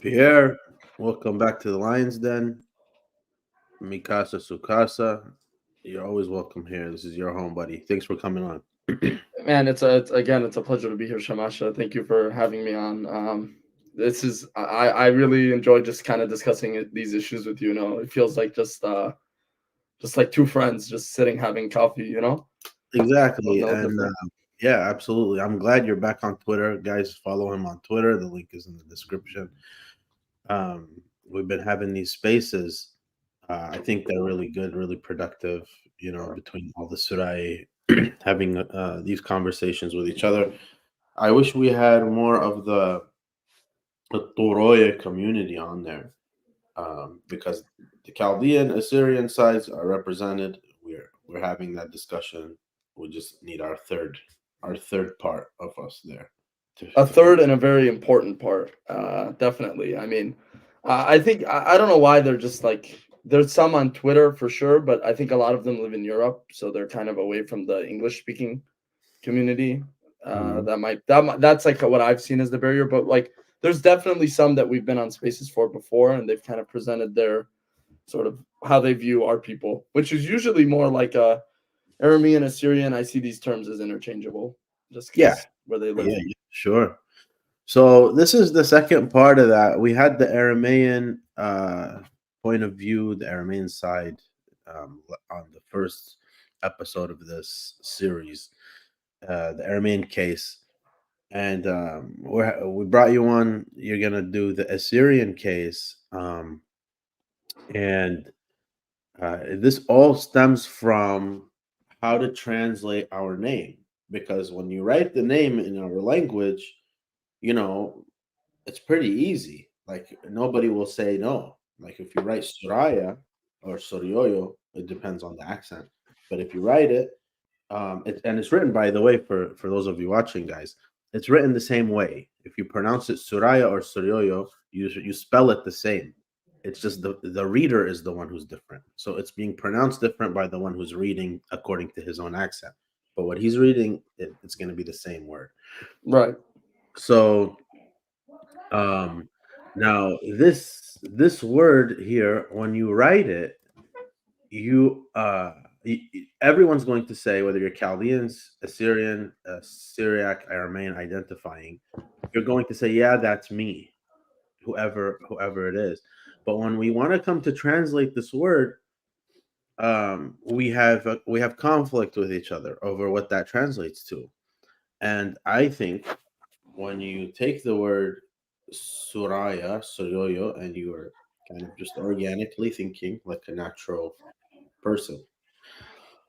Pierre, welcome back to the Lion's Den. Mikasa Sukasa, you're always welcome here. This is your home, buddy. Thanks for coming on. Man, it's a pleasure to be here, Shamasha. Thank you for having me on. I really enjoy just kind of discussing these issues with you. You know, it feels like just like two friends just sitting having coffee. You know. Exactly, and yeah, absolutely. I'm glad you're back on Twitter, guys. Follow him on Twitter. The link is in the description. We've been having these spaces. I think they're really good, really productive. You know, between all the Suraye having these conversations with each other. I wish we had more of the Suroye community on there, because the Chaldean, Assyrian sides are represented. We're having that discussion. We just need our third part of us there. A third and a very important part, definitely. I mean, I think I don't know why they're just like there's some on Twitter for sure, but I think a lot of them live in Europe, so they're kind of away from the English-speaking community. That's like what I've seen as the barrier, but like there's definitely some that we've been on spaces for before, and they've kind of presented their sort of how they view our people, which is usually more like a Aramean, Assyrian. I see these terms as interchangeable, just where they live. Yeah, sure. So this is the second part of that. We had the Aramean point of view, the Aramean side, on the first episode of this series, the Aramean case, and we brought you on. You're gonna do the Assyrian case, and this all stems from how to translate our name, because when you write the name in our language, you know, it's pretty easy. Like nobody will say no. Like if you write Suraya or Suryoyo, it depends on the accent. But if you write it, and it's written, by the way, for those of you watching, guys, it's written the same way. If you pronounce it Suraya or Suryoyo, you spell it the same. It's just the reader is the one who's different. So it's being pronounced different by the one who's reading according to his own accent. But what he's reading, it's going to be the same word. Right. So now this word here, when you write it, you everyone's going to say, whether you're Chaldeans, Assyrian, Syriac, Aramean identifying, you're going to say, yeah, that's me, whoever it is. But when we want to come to translate this word, we have conflict with each other over what that translates to. And I think when you take the word Suryoyo, and you are kind of just organically thinking like a natural person,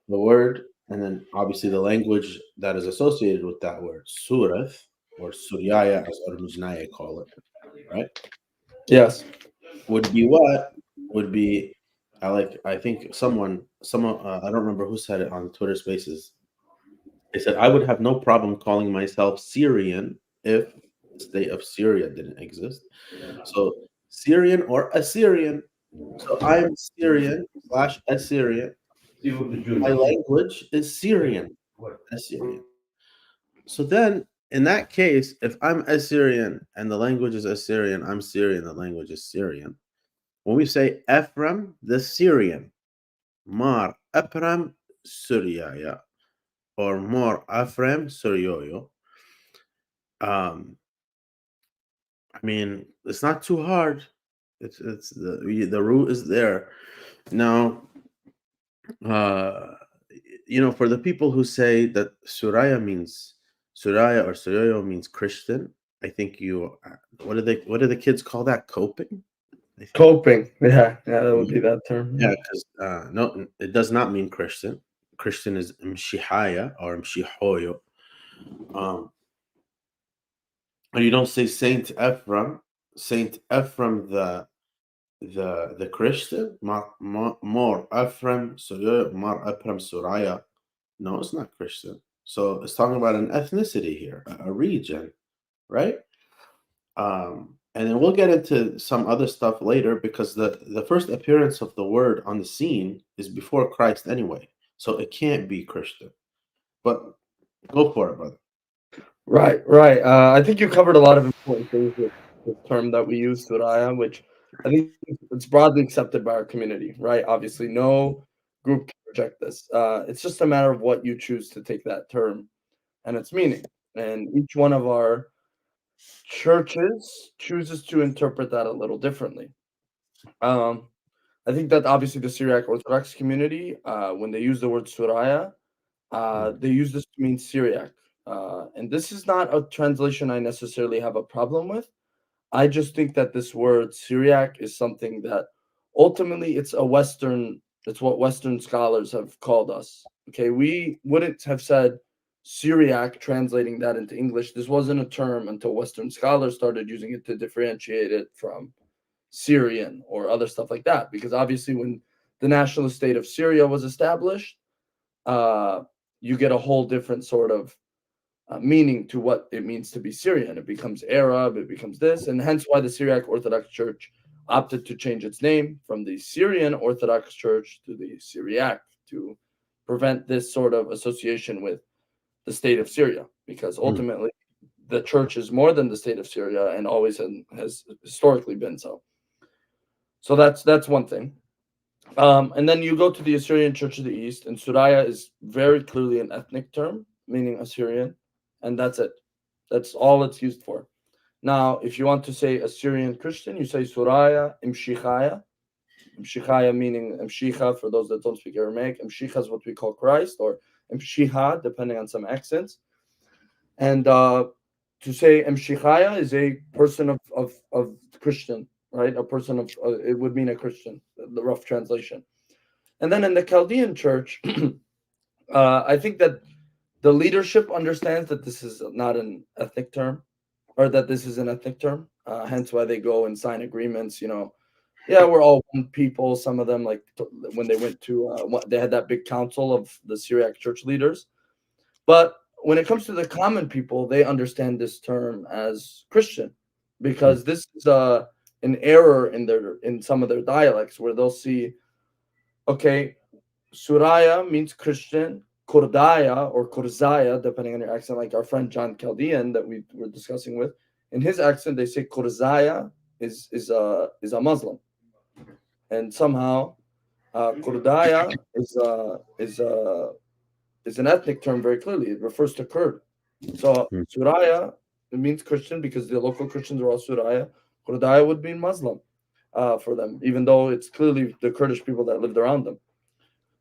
the word, and then obviously the language that is associated with that word, Surath, or Suryoye, as Armujnaya call it, right? Yes. Would be I think someone I don't remember who said it on Twitter Spaces. They said, I would have no problem calling myself Syrian if the state of Syria didn't exist. So Syrian or Assyrian. So I'm Syrian / Assyrian. My language is Syrian, Assyrian. So then, in that case, if I'm Assyrian and the language is Assyrian, I'm Syrian, the language is Syrian. When we say Ephraim, the Syrian, Mar Ephraim Suryoye, or Mar Ephraim Suryoyo, I mean, it's not too hard. It's the root is there. Now, uh, for the people who say that Suraya or Suryoyo means Christian, I think what do the kids call that? Coping, I think. Coping. Yeah, that would be that term. Yeah, because no, it does not mean Christian. Christian is Mshihaya or Mshihoyo. Um, and you don't say Saint Ephraim. Saint Ephraim the Christian, Mar Ephraim Suryoyo, Mar Ephraim Suraya. No, it's not Christian. So it's talking about an ethnicity here, a region, right? And then we'll get into some other stuff later because the first appearance of the word on the scene is before Christ anyway. So it can't be Christian. But go for it, brother. Right, right. I think you covered a lot of important things with the term that we use, Suraya, which I think it's broadly accepted by our community, right? Obviously, no group can reject this. It's just a matter of what you choose to take that term and its meaning. And each one of our churches chooses to interpret that a little differently. Um, I think that obviously the Syriac Orthodox community, when they use the word Suraya, Mm, they use this to mean Syriac. And this is not a translation I necessarily have a problem with. I just think that this word Syriac is something that ultimately it's what Western scholars have called us. Okay, we wouldn't have said Syriac translating that into English. This wasn't a term until Western scholars started using it to differentiate it from Syrian or other stuff like that. Because obviously, when the national state of Syria was established, uh, you get a whole different sort of meaning to what it means to be Syrian. It becomes Arab, it becomes this, and hence why the Syriac Orthodox Church opted to change its name from the Syrian Orthodox Church to the Syriac to prevent this sort of association with the state of Syria, because mm. ultimately the church is more than the state of Syria and always has historically been so. So that's one thing. And then you go to the Assyrian Church of the East, and Suraya is very clearly an ethnic term, meaning Assyrian, and that's it. That's all it's used for. Now, if you want to say Assyrian Christian, you say Suraya Imshichaya. Imshichaya meaning Imshicha for those that don't speak Aramaic. Imshicha is what we call Christ, or Imshiha, depending on some accents. And to say Imshichaya is a person of Christian, right? A person of, it would mean a Christian, the rough translation. And then in the Chaldean church, I think that the leadership understands that this is not an ethnic term, or that this is an ethnic term. Hence why they go and sign agreements. Yeah, we're all one people. Some of them, like when they went to, they had that big council of the Syriac church leaders. But when it comes to the common people, they understand this term as Christian, Mm. because this is an error in some of their dialects where they'll see, okay, Suraya means Christian. Kordaya or Korzaya, depending on your accent, like our friend John Chaldean that we were discussing with, in his accent they say Korzaya is a Muslim, and somehow Kordaya is an ethnic term very clearly. It refers to Kurd. So Mm. Suraya, it means Christian because the local Christians are all Suraya. Kordaya would mean Muslim for them, even though it's clearly the Kurdish people that lived around them.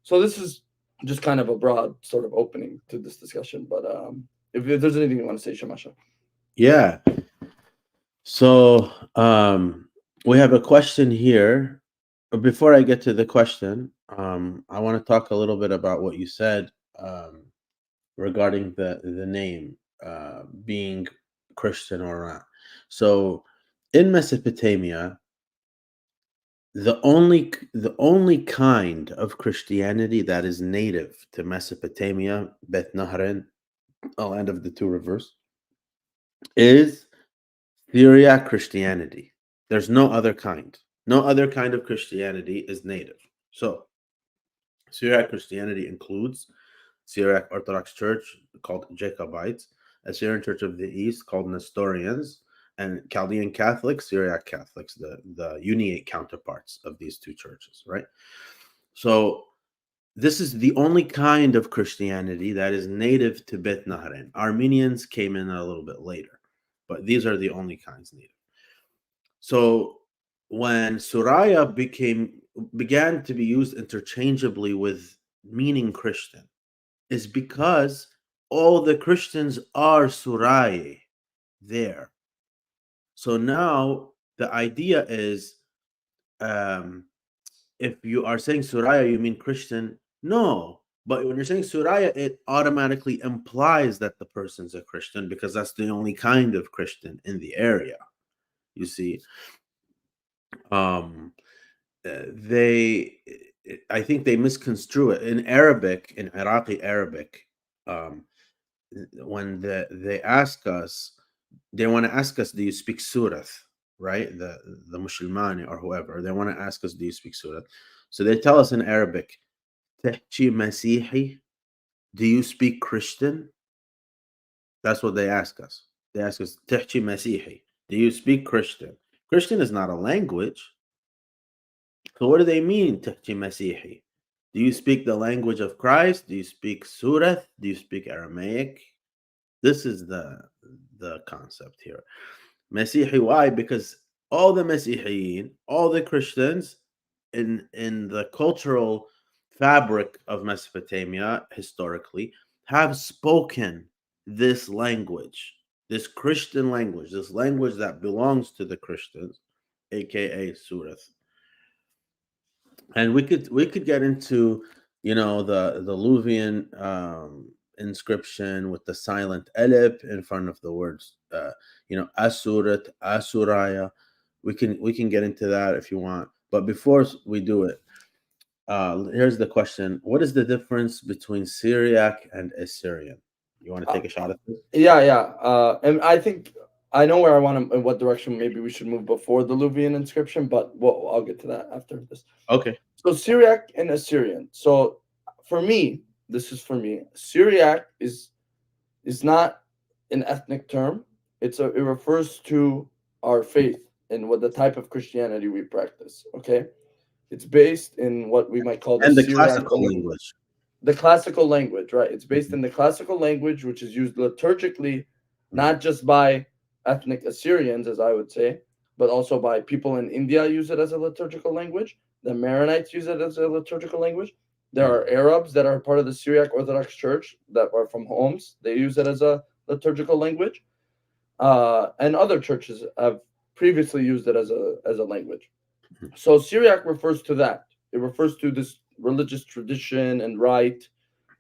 So this is just kind of a broad sort of opening to this discussion. But if there's anything you want to say, Shamasha. Yeah. So we have a question here. Before I get to the question, I want to talk a little bit about what you said regarding the name being Christian or not. So in Mesopotamia, the only kind of Christianity that is native to Mesopotamia, Beth Nahran, a land of the two rivers, is Syriac Christianity. There's no other kind. No other kind of Christianity is native. So Syriac Christianity includes Syriac Orthodox Church called Jacobites, Assyrian Church of the East called Nestorians, and Chaldean Catholics, Syriac Catholics, the uniate counterparts of these two churches, right? So this is the only kind of Christianity that is native to Bet Nahran. Armenians came in a little bit later, but these are the only kinds native. So when Suraya began to be used interchangeably with meaning Christian, is because all the Christians are Suraye there. So now the idea is, um, if you are saying Suraya, you mean Christian? No. But when you're saying Suraya, it automatically implies that the person's a Christian because that's the only kind of Christian in the area. You see, um, they, I think they misconstrue it in Arabic, in Iraqi Arabic. Um, when they ask us, they want to ask us, do you speak Surath? Right? The Musulmani or whoever, they want to ask us, do you speak Surath? So they tell us in Arabic, تحكي مسيحي? Do you speak Christian? That's what they ask us. They ask us, تحكي مسيحي? Do you speak Christian? Christian is not a language. So what do they mean, تحكي مسيحي? Do you speak the language of Christ? Do you speak Surath? Do you speak Aramaic? This is the concept here. Masihi, why? Because all the Masihiyin, all the Christians in the cultural fabric of Mesopotamia historically have spoken this language, this Christian language, this language that belongs to the Christians, aka Surath. And we could get into, the Lovian inscription with the silent elif in front of the words, Asurat, Asuraya. We can get into that if you want, but before we do it, here's the question: what is the difference between Syriac and Assyrian? You want to take a shot at this? Yeah. And I think I know where I want to, in what direction maybe we should move before the Lovian inscription, but I'll get to that after this. Okay. So Syriac and Assyrian. So for me, this is for me. Syriac is not an ethnic term. It refers to our faith and what the type of Christianity we practice. Okay, it's based in what we might call the And the Syriac classical language. the classical language, right? It's based in the classical language, which is used liturgically, not just by ethnic Assyrians, as I would say, but also by people in India use it as a liturgical language. The Maronites use it as a liturgical language. There are Arabs that are part of the Syriac Orthodox Church that are from Homs. They use it as a liturgical language. And other churches have previously used it as a language. So Syriac refers to that. It refers to this religious tradition and rite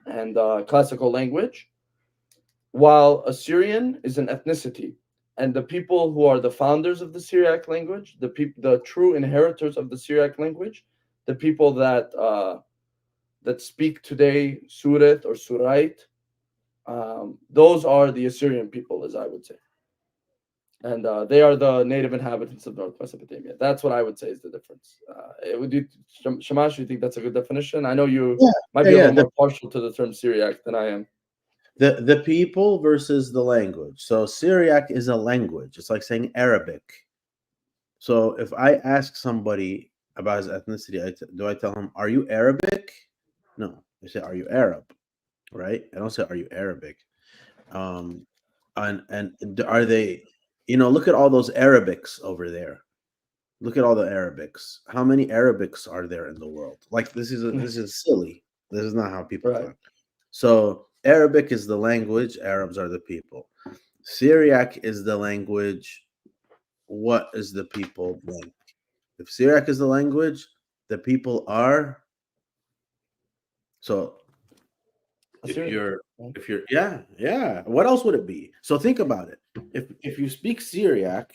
and classical language, while Assyrian is an ethnicity. And the people who are the founders of the Syriac language, the true inheritors of the Syriac language, the people that speak today Surat or Surayt, those are the Assyrian people, as I would say. And they are the native inhabitants of North Mesopotamia. That's what I would say is the difference. Would you, Shamash, you think that's a good definition? I know you might be a little more partial to the term Syriac than I am. The people versus the language. So Syriac is a language. It's like saying Arabic. So if I ask somebody about his ethnicity, do I tell him, "Are you Arabic?" No, I say, "Are you Arab?" Right? I don't say, "Are you Arabic?" And are they? Look at all those Arabics over there. Look at all the Arabics. How many Arabics are there in the world? Like this is silly. This is not how people talk. So Arabic is the language. Arabs are the people. Syriac is the language. What is the people blank? If Syriac is the language, the people are. So if you're yeah. What else would it be? So think about it. If you speak Syriac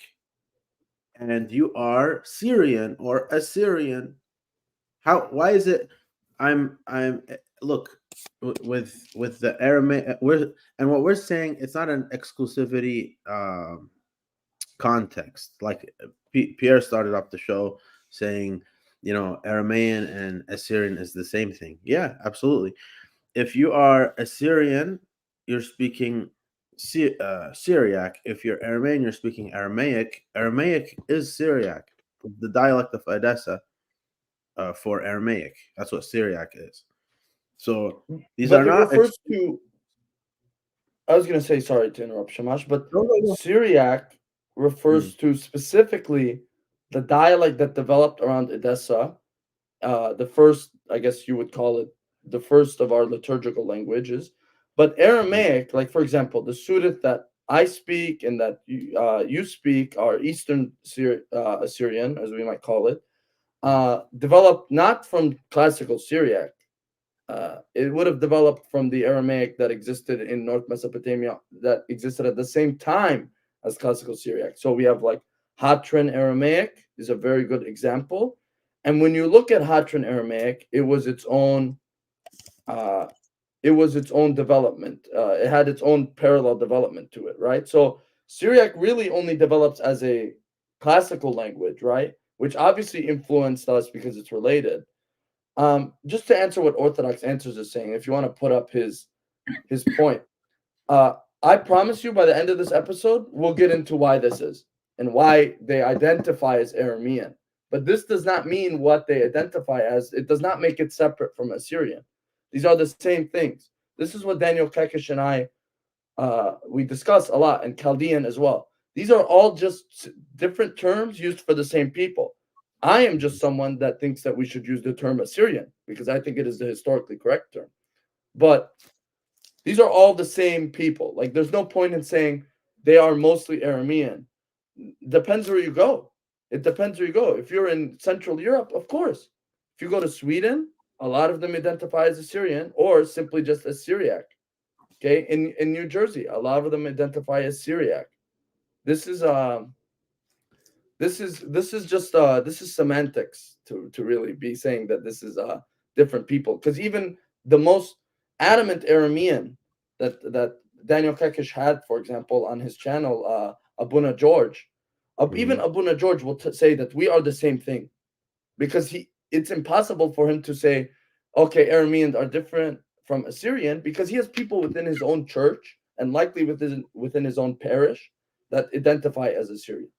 and you are Syrian or Assyrian, why is it I'm look, with the Aramaic, and what we're saying, it's not an exclusivity context. Like Pierre started off the show saying, Aramean and Assyrian is the same thing. Yeah, absolutely. If you are Assyrian, you're speaking Syriac. If you're Aramean, you're speaking Aramaic. Aramaic is Syriac, the dialect of Edessa for Aramaic. That's what Syriac is. So these are not. Refers to. I was going to say, sorry to interrupt, Shamash, but Syriac refers to specifically the dialect that developed around Edessa. The first, I guess you would call it, the first of our liturgical languages. But Aramaic, like for example, the Surat that I speak and that you speak, are Eastern Assyrian, as we might call it, developed not from classical Syriac. It would have developed from the Aramaic that existed in North Mesopotamia, that existed at the same time as classical Syriac. So we have like Hatran Aramaic is a very good example. And when you look at Hatran Aramaic, it was its own development. It had its own parallel development to it, right? So Syriac really only develops as a classical language, right? Which obviously influenced us because it's related. Just to answer what Orthodox Answers is saying, if you want to put up his point, I promise you by the end of this episode, we'll get into why this is and why they identify as Aramean. But this does not mean what they identify as. It does not make it separate from Assyrian. These are the same things. This is what Daniel Kekish and I we discuss a lot, and Chaldean as well. These are all just different terms used for the same people. I am just someone that thinks that we should use the term Assyrian because I think it is the historically correct term. But these are all the same people. Like, there's no point in saying they are mostly Aramean. Depends where you go. It depends where you go. If you're in Central Europe, of course. If you go to Sweden, a lot of them identify as Assyrian or simply just as Syriac. Okay, in New Jersey, a lot of them identify as Syriac. This is semantics to really be saying that this is different people, because even the most adamant Aramean that Daniel Kekish had, for example, on his channel, Abuna George, even Abuna George will say that we are the same thing, because it's impossible for him to say, okay, Arameans are different from Assyrian, because he has people within his own church and likely within his own parish that identify as Assyrian.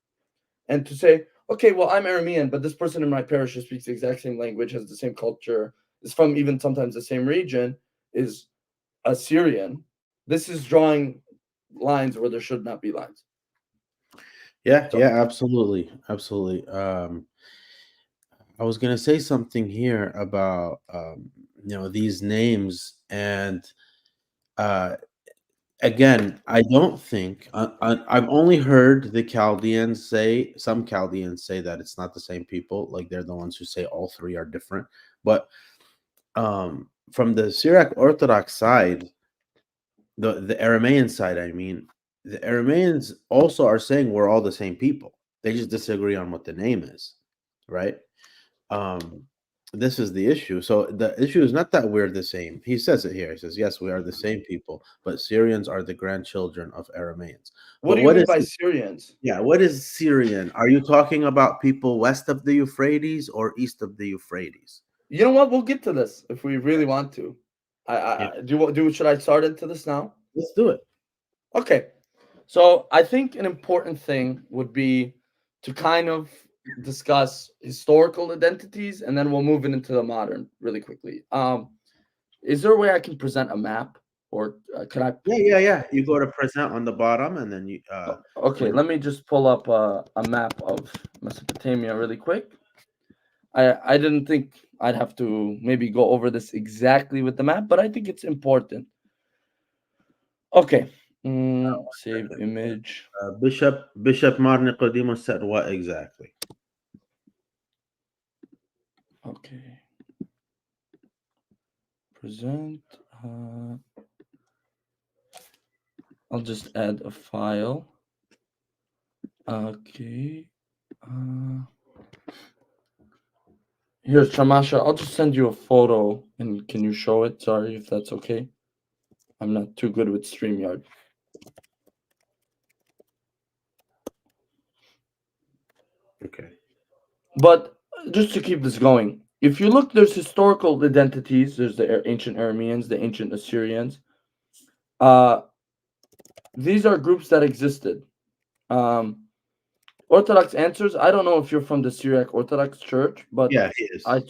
And to say, okay, well, I'm Aramean, but this person in my parish who speaks the exact same language, has the same culture, is from even sometimes the same region, is Assyrian. This is drawing lines where there should not be lines. Yeah, absolutely. I was gonna say something here about these names, and again, I don't think I've only heard the Chaldeans say, some Chaldeans say that it's not the same people, like they're the ones who say all three are different. But from the Syriac Orthodox side, the Aramean side, I mean, the Arameans also are saying we're all the same people. They just disagree on what the name is, right? This is the issue. So the issue is not that we're the same. He says it here. He says, yes, we are the same people, but Syrians are the grandchildren of Arameans. What But do you mean is by Syrians? Yeah, what is Syrian? Are you talking about people west of the Euphrates or east of the Euphrates? You know what? We'll get to this if we really want to. Should I start into this now? Let's do it. Okay. So I think an important thing would be to kind of discuss historical identities, and then we'll move into the modern really quickly. Is there a way I can present a map, or can I? Yeah. You go to present on the bottom, and then you. Okay, let me just pull up a map of Mesopotamia really quick. I didn't think I'd have to maybe go over this exactly with the map, but I think it's important. Okay. Save image. Bishop Mar Nicodemus said what exactly? Okay. Present. I'll just add a file. Okay. Here's Shamasha. I'll just send you a photo, and can you show it? Sorry if that's okay. I'm not too good with StreamYard. Okay. But just to keep this going, if you look, there's historical identities. There's the ancient Arameans, the ancient Assyrians. These are groups that existed. Orthodox Answers. I don't know if you're from the Syriac Orthodox Church, but Yeah, he is. I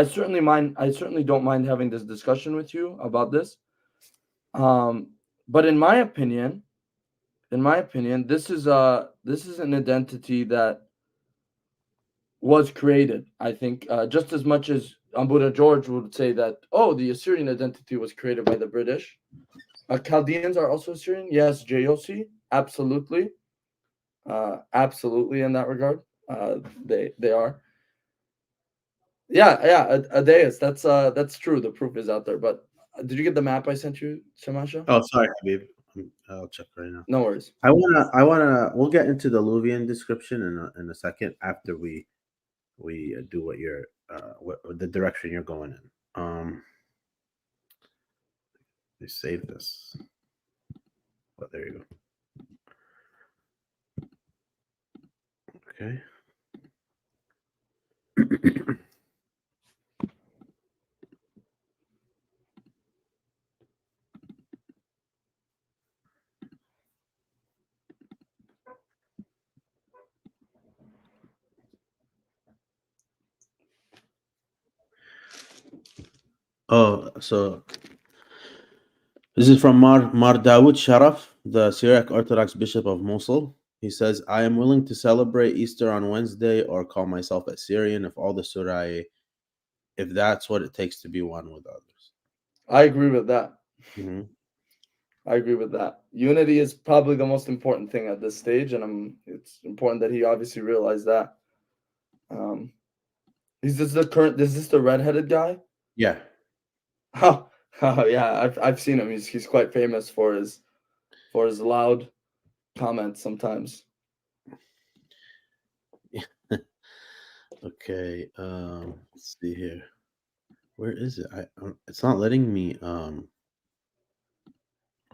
certainly don't mind having this discussion with you about this. But in my opinion, this is an identity that was created. I think just as much as Ambuda George would say that, oh, the Assyrian identity was created by the British. Chaldeans are also Assyrian. Yes, JOC, absolutely, absolutely in that regard. They are. Yeah, Adeus. That's true. The proof is out there. But did you get the map I sent you, Shamasha? Oh, sorry, Habib. I'll check right now. No worries. We'll get into the Lovian description in a second after we do what you're what the direction you're going in. Let me save this. Oh, there you go. Okay. Oh, so this is from Mar Dawood Sharaf, the Syriac Orthodox Bishop of Mosul. He says, I am willing to celebrate Easter on Wednesday or call myself Assyrian if all the Suraye, if that's what it takes to be one with others. I agree with that. Mm-hmm. I agree with that. Unity is probably the most important thing at this stage, and it's important that he obviously realized that. Is this the redheaded guy? Yeah. Oh, yeah, I've seen him. He's quite famous for his loud comments sometimes. Okay. Let's see here. Where is it? It's not letting me. Why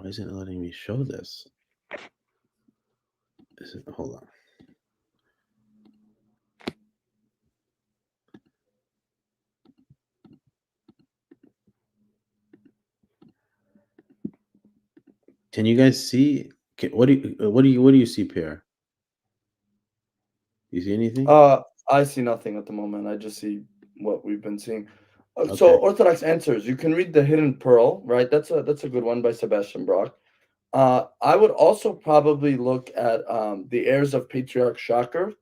isn't it letting me show this? Hold on. Can you guys see? What do you see, Pierre? You see anything? I see nothing at the moment. I just see what we've been seeing. Okay. So Orthodox Answers. You can read The Hidden Pearl, right? That's a good one by Sebastian Brock. I would also probably look at The Heirs of Patriarch Shakur,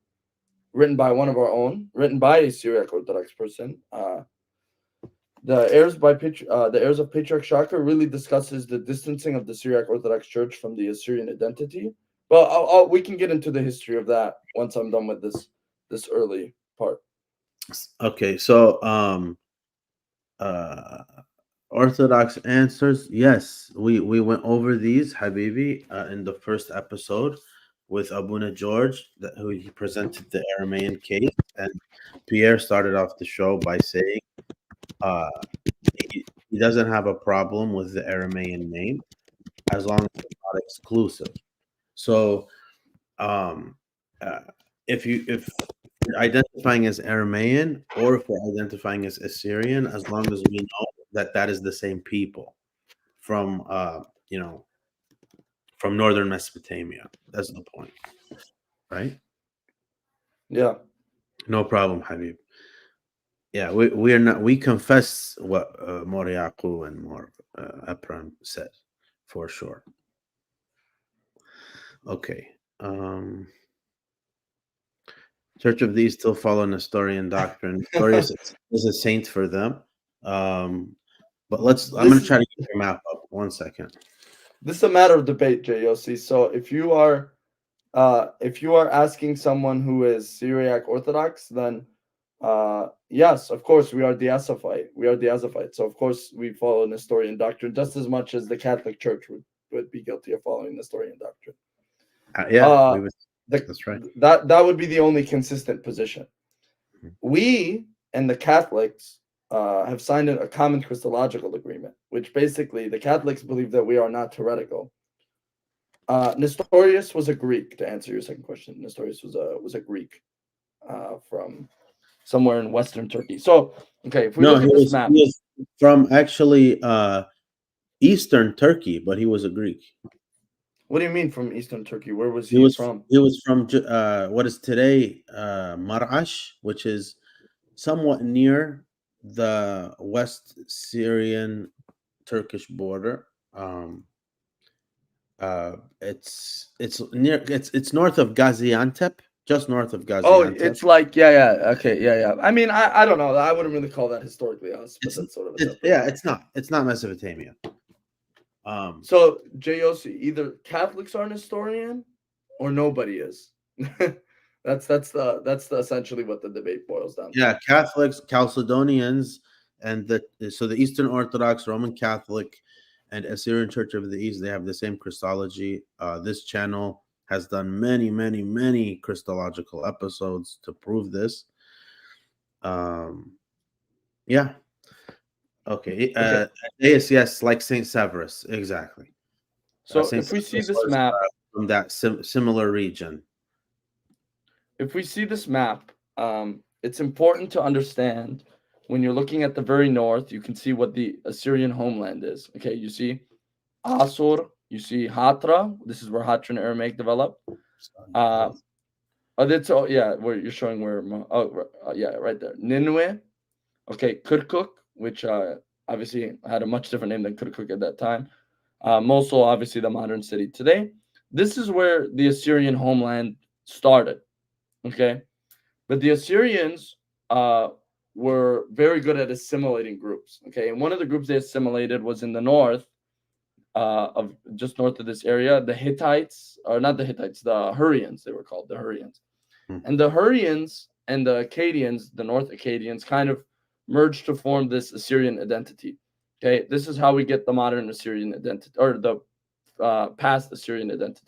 written by one of our own, written by a Syriac Orthodox person. The Heirs of Patriarch Shakur really discusses the distancing of the Syriac Orthodox Church from the Assyrian identity. Well, we can get into the history of that once I'm done with this early part. Okay, so Orthodox Answers. Yes, we went over these, Habibi, in the first episode with Abuna George, who he presented the Aramean case, and Pierre started off the show by saying he doesn't have a problem with the Aramean name as long as it's not exclusive. So if you're identifying as Aramean or if we're identifying as Assyrian, as long as we know that is the same people from from northern Mesopotamia. That's the point, right? Yeah. No problem, Habib. Yeah, we are not. We confess what Moriaku and Mor Epram said for sure. Okay. Church of these still follow Nestorian doctrine. Nestorius is a saint for them. But I'm going to try to get your map up. 1 second. This is a matter of debate, JOC. So if you are asking someone who is Syriac Orthodox, then yes, of course we are Diasophite. We are Diasophite. So of course we follow Nestorian doctrine just as much as the Catholic Church would be guilty of following Nestorian doctrine. That's right. That would be the only consistent position. We and the Catholics have signed a common Christological agreement, which basically the Catholics believe that we are not heretical. Nestorius was a Greek, to answer your second question. Nestorius was a Greek from somewhere in Western Turkey. So, okay, if we look at this map, he was from actually Eastern Turkey, but he was a Greek. What do you mean from Eastern Turkey? Where was he from? He was from what is today Marash, which is somewhat near the West Syrian Turkish border. It's north of Gaziantep, just north of Oh, Gaziantep. it's like okay, yeah. I mean, I don't know. I wouldn't really call that historically us, but that's sort of a separate. It's not Mesopotamia. So JOC, either Catholics are an historian or nobody is. that's essentially what the debate boils down to. Yeah, Catholics, Chalcedonians, and the Eastern Orthodox, Roman Catholic, and Assyrian Church of the East, they have the same Christology. This channel has done many Christological episodes to prove this. Yeah. Okay. Yes, like Saint Severus, exactly. So if we see this map from that similar region, if we see this map, it's important to understand when you're looking at the very north, you can see what the Assyrian homeland is. Okay, you see Assur, you see Hatra. This is where Hatra and Aramaic developed. Where you're showing where. Right there. Nineveh. Okay, Kirkuk, which obviously had a much different name than Kirkuk at that time. Mosul, obviously the modern city today. This is where the Assyrian homeland started. Okay, but the Assyrians were very good at assimilating groups. Okay, and one of the groups they assimilated was in the north, of just north of this area, the Hittites, or not the Hittites, the Hurrians, they were called the Hurrians. And the Hurrians and the Akkadians, the North Akkadians, kind of merged to form this Assyrian identity. Okay, this is how we get the modern Assyrian identity, or the past Assyrian identity.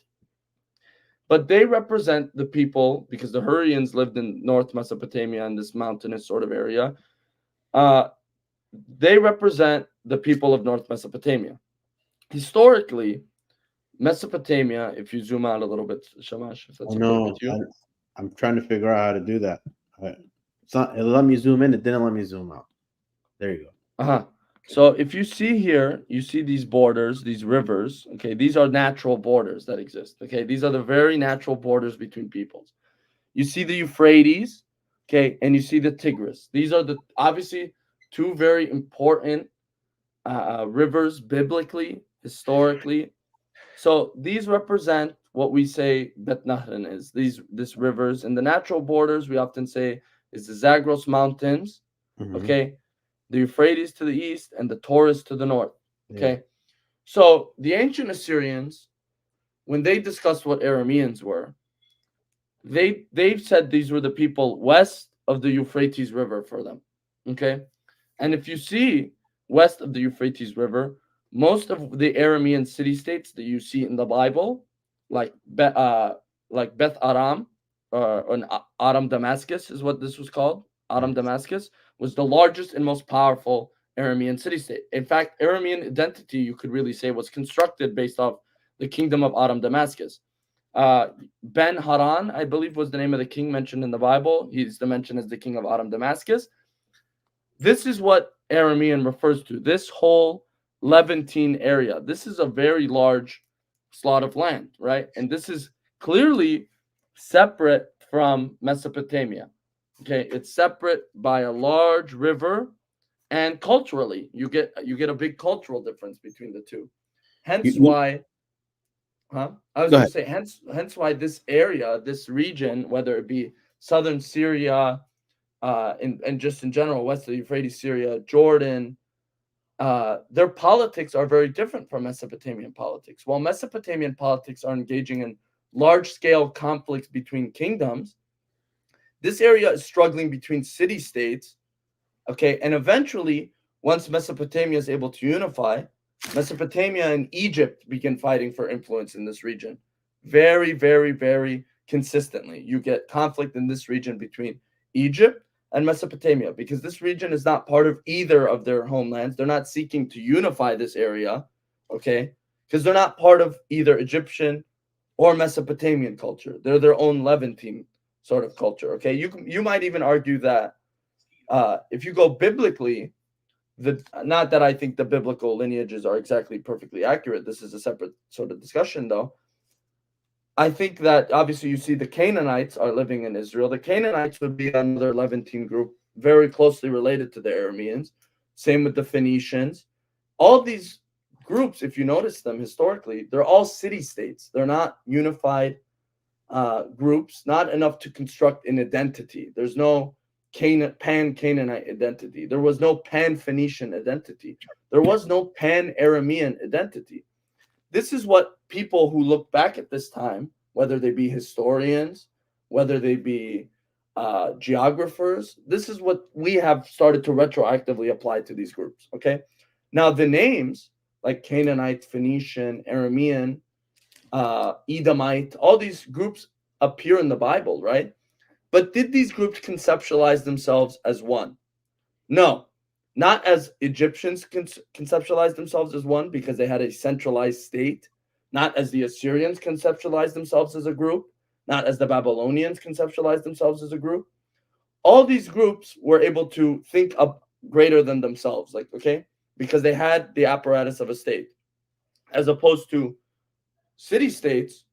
But they represent the people, because the Hurrians lived in North Mesopotamia in this mountainous sort of area. They represent the people of North Mesopotamia. Historically, Mesopotamia, if you zoom out a little bit, Shamash, if that's okay with you. I'm trying to figure out how to do that. It's not. It let me zoom in. It didn't let me zoom out. There you go. So if you see here, you see these borders, these rivers. Okay, these are natural borders that exist. Okay, these are the very natural borders between peoples. You see the Euphrates, okay, and you see the Tigris. These are obviously two very important rivers biblically, historically. So these represent what we say Bet Nahran is. These rivers, and the natural borders we often say is the Zagros Mountains, okay, the Euphrates to the east and the Taurus to the north. Okay, yeah. So the ancient Assyrians, when they discussed what Arameans were, they've said these were the people west of the Euphrates River for them. Okay, and if you see west of the Euphrates River, most of the Aramean city-states that you see in the Bible, like Beth Aram, or Aram Damascus is what this was called. Aram Damascus was the largest and most powerful Aramean city-state. In fact, Aramean identity, you could really say, was constructed based off the kingdom of Aram Damascus. Ben Haran, I believe, was the name of the king mentioned in the Bible. He's mentioned as the king of Aram Damascus. This is what Aramean refers to. This whole Levantine area. This is a very large slot of land, right? And this is clearly separate from Mesopotamia. Okay, it's separate by a large river, and culturally, you get a big cultural difference between the two. Hence why, I was going to say, hence why this area, this region, whether it be southern Syria, and just in general, west of the Euphrates, Syria, Jordan, their politics are very different from Mesopotamian politics. While Mesopotamian politics are engaging in large-scale conflicts between kingdoms, this area is struggling between city-states, okay? And eventually, once Mesopotamia is able to unify, Mesopotamia and Egypt begin fighting for influence in this region. Very, very, very consistently. You get conflict in this region between Egypt and Mesopotamia, because this region is not part of either of their homelands. They're not seeking to unify this area, okay? Because they're not part of either Egyptian or Mesopotamian culture. They're their own Levantine sort of culture, okay? You might even argue that if you go biblically, not that I think the biblical lineages are exactly perfectly accurate. This is a separate sort of discussion, though. I think that obviously you see the Canaanites are living in Israel. The Canaanites would be another Levantine group, very closely related to the Arameans. Same with the Phoenicians. All these groups, if you notice them historically, they're all city-states. They're not unified groups, not enough to construct an identity. There's no pan-Canaanite identity. There was no pan-Phoenician identity. There was no pan-Aramean identity. This is what people who look back at this time, whether they be historians, whether they be geographers, this is what we have started to retroactively apply to these groups. Okay, now the names like Canaanite, Phoenician, Aramean, Edomite, all these groups appear in the Bible, right? But did these groups conceptualize themselves as one? No, not as Egyptians conceptualized themselves as one because they had a centralized state, not as the Assyrians conceptualized themselves as a group, not as the Babylonians conceptualized themselves as a group. All these groups were able to think up greater than themselves, like, okay, because they had the apparatus of a state, as opposed to city states.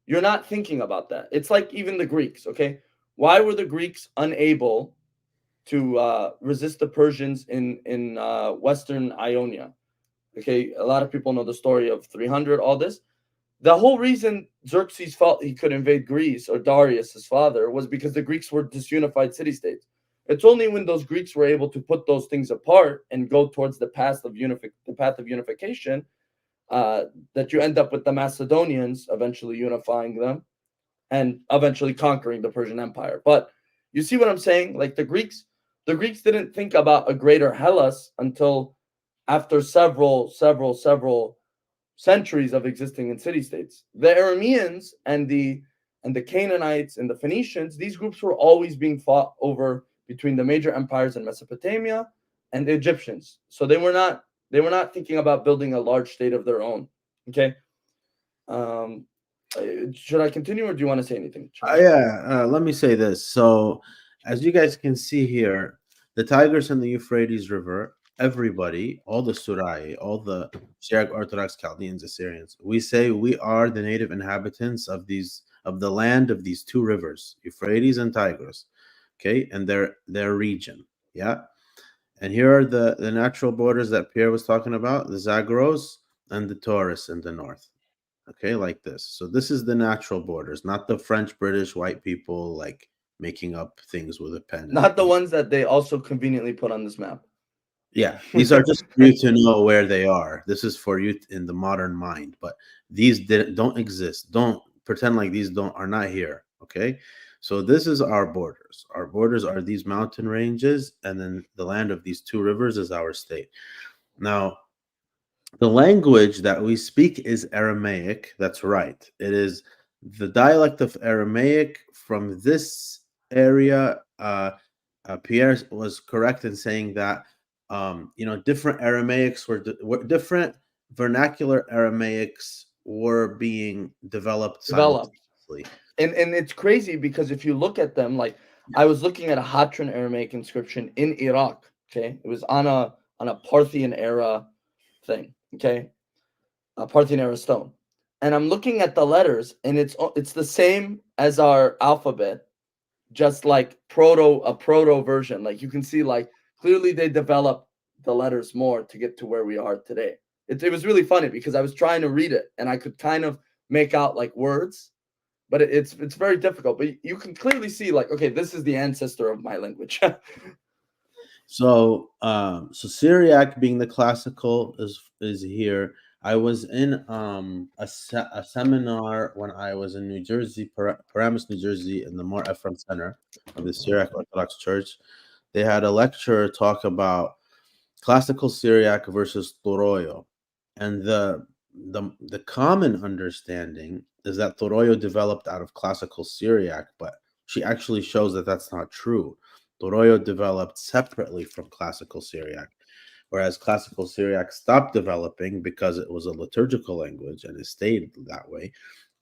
You're not thinking about that. It's like even the Greeks, okay? Why were the Greeks unable to resist the Persians in Western Ionia? Okay, a lot of people know the story of 300, all this. The whole reason Xerxes felt he could invade Greece, or Darius, his father, was because the Greeks were disunified city-states. It's only when those Greeks were able to put those things apart and go towards the path of unification that you end up with the Macedonians eventually unifying them and eventually conquering the Persian Empire. But you see what I'm saying? Like the Greeks didn't think about a greater Hellas until after several centuries of existing in city-states. The Arameans and the Canaanites and the Phoenicians, these groups were always being fought over between the major empires in Mesopotamia and the Egyptians. So they were not thinking about building a large state of their own. Okay. Should I continue, or do you want to say anything? Let me say this. So, as you guys can see here, the Tigris and the Euphrates River, everybody, all the Suraye, all the Syriac Orthodox Chaldeans, Assyrians, we say we are the native inhabitants of the land of these two rivers, Euphrates and Tigris, okay, and their region, yeah. And here are the natural borders that Pierre was talking about: the Zagros and the Taurus in the north. Okay, like this. So this is the natural borders, not the French, British, white people like making up things with a pen. Not the ones that they also conveniently put on this map. Yeah, these are just for you to know where they are. This is for you in the modern mind, but these don't exist. Don't pretend like these are not here. Okay, so this is our borders. Our borders are these mountain ranges, and then the land of these two rivers is our state. Now, the language that we speak is Aramaic. That's right. It is the dialect of Aramaic from this area. Pierre was correct in saying that different Aramaics were different vernacular Aramaics were being developed simultaneously. And it's crazy because if you look at them, like I was looking at a Hatran Aramaic inscription in Iraq. Okay, it was on a Parthian era thing. Okay, a Parthian era stone, and I'm looking at the letters, and it's the same as our alphabet, just like a proto version. Like you can see, like clearly they developed the letters more to get to where we are today. It was really funny because I was trying to read it and I could kind of make out like words, but it's very difficult. But you can clearly see, like, okay, this is the ancestor of my language. So Syriac being the classical is here. I was in a seminar when I was in New Jersey, Paramus, New Jersey, in the Mar Ephraim Center of the Syriac Orthodox Church. They had a lecturer talk about classical Syriac versus Suroyo, and the common understanding is that Suroyo developed out of classical Syriac, but she actually shows that that's not true. Suroyo developed separately from classical Syriac, whereas classical Syriac stopped developing because it was a liturgical language and it stayed that way.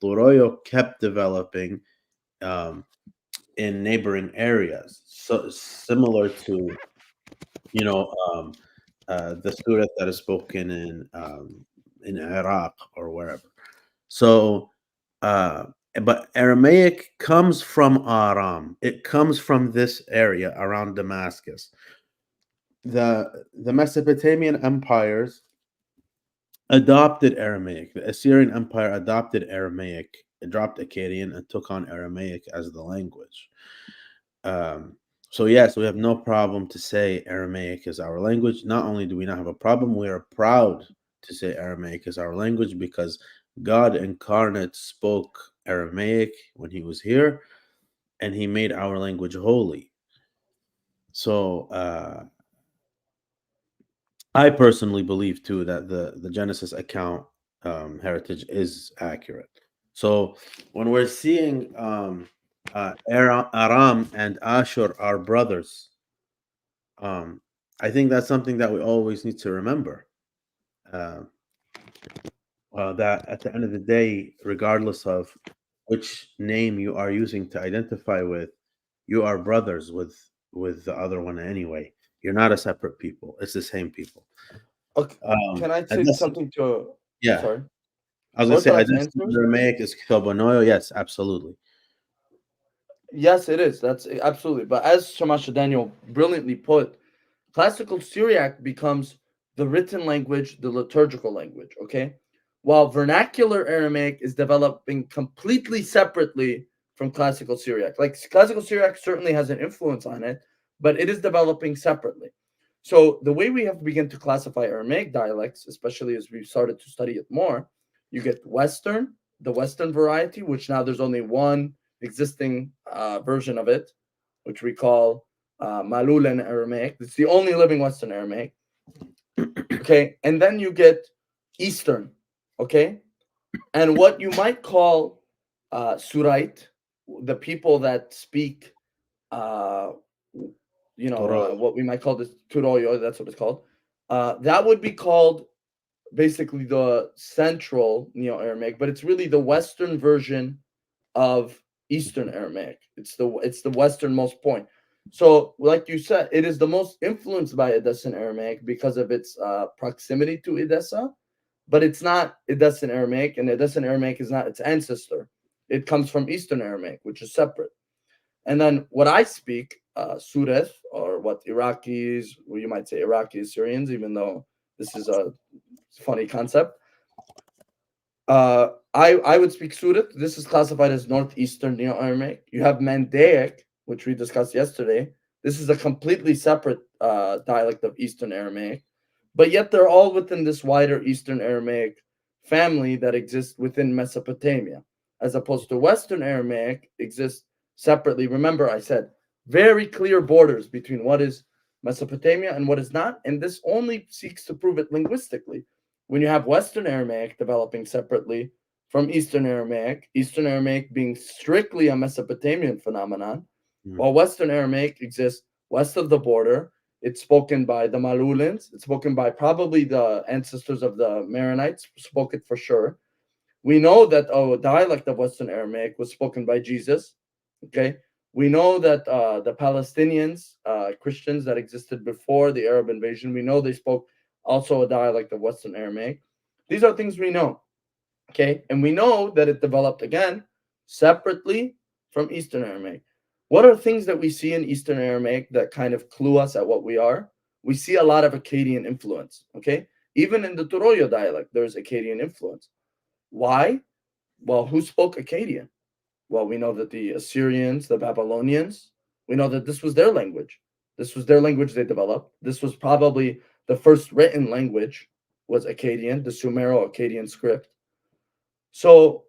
Suroyo kept developing in neighboring areas, so similar to the Surah that is spoken in Iraq or wherever. So, but Aramaic comes from Aram. It comes from this area around Damascus. The Mesopotamian empires adopted Aramaic. The Assyrian Empire adopted Aramaic dropped Akkadian and took on Aramaic as the language. Um, so yes, we have no problem to say Aramaic is our language. Not only do we not have a problem, we are proud to say Aramaic is our language because God incarnate spoke Aramaic when he was here, and he made our language holy. So I personally believe too that the Genesis account heritage is accurate. So when we're seeing Aram and Ashur are brothers, um, I think that's something that we always need to remember. Uh, that at the end of the day, regardless of which name you are using to identify with, you are brothers with the other one anyway. You're not a separate people; it's the same people. Okay, can I And say that's something to? yeah. Sorry, I was gonna say Orthodox identity answers. in Aramaic is Kobonoyo. Yes, absolutely. Yes, it is. That's absolutely. But as Shamash Daniel brilliantly put, classical Syriac becomes the written language, the liturgical language. Okay, while vernacular Aramaic is developing completely separately from classical Syriac. Like classical Syriac certainly has an influence on it, but it is developing separately. So the way we have to begin to classify Aramaic dialects, especially as we've started to study it more, you get Western, the Western variety, which now there's only one existing version of it, which we call Malulan Aramaic. It's the only living Western Aramaic. Okay, and then you get Eastern. Okay, and what you might call Surite, the people that speak, uh, Toroy. what we might call this Suroyo, that's what it's called. That would be called basically the central Neo-Aramaic, but it's really the Western version of Eastern Aramaic. It's the westernmost point. So, like you said, it is the most influenced by Edessan Aramaic because of its proximity to Edessa, but it's not Edessan Aramaic, and Edessan Aramaic is not its ancestor. It comes from Eastern Aramaic, which is separate. And then what I speak, Sureth, or what Iraqis, or you might say Iraqi Assyrians, even though this is a funny concept. I would speak Surat. This is classified as Northeastern Neo-Aramaic. You have Mandaic, which we discussed yesterday. This is a completely separate dialect of Eastern Aramaic, but yet they're all within this wider Eastern Aramaic family that exists within Mesopotamia, as opposed to Western Aramaic exists separately. Remember, I said very clear borders between what is Mesopotamia and what is not, and this only seeks to prove it linguistically. When you have Western Aramaic developing separately from Eastern Aramaic being strictly a Mesopotamian phenomenon, while Western Aramaic exists west of the border. It's spoken by the Malulins. It's spoken by probably the ancestors of the Maronites, spoke it for sure. We know that a dialect of Western Aramaic was spoken by Jesus. Okay. We know that the Palestinians, Christians that existed before the Arab invasion, we know they spoke also a dialect of Western Aramaic. These are things we know. Okay. And we know that it developed again separately from Eastern Aramaic. What are things that we see in Eastern Aramaic that kind of clue us at what we are? We see a lot of Akkadian influence. Okay. Even in the Suroyo dialect, there's Akkadian influence. Why? Well, who spoke Akkadian? Well, we know that the Assyrians, the Babylonians, we know that this was their language. This was their language they developed. This was probably the first written language was Akkadian, the Sumero-Akkadian script. So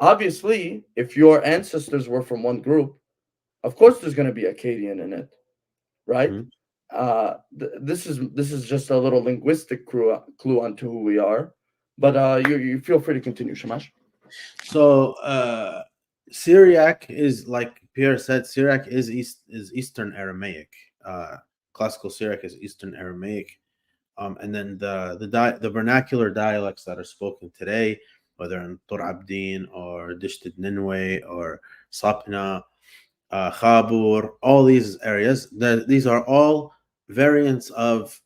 obviously, if your ancestors were from one group, of course there's going to be Akkadian in it, right? Mhm. This is just a little linguistic clue onto who we are. But you feel free to continue, Shamash. So Syriac is like Pierre said. Syriac is Eastern Aramaic. Uh, Classical Syriac is Eastern Aramaic, and then the vernacular dialects that are spoken today, whether in Tur Abdin or Dishtid Ninwe or Sapna, Khabur, all these areas, these are all variants of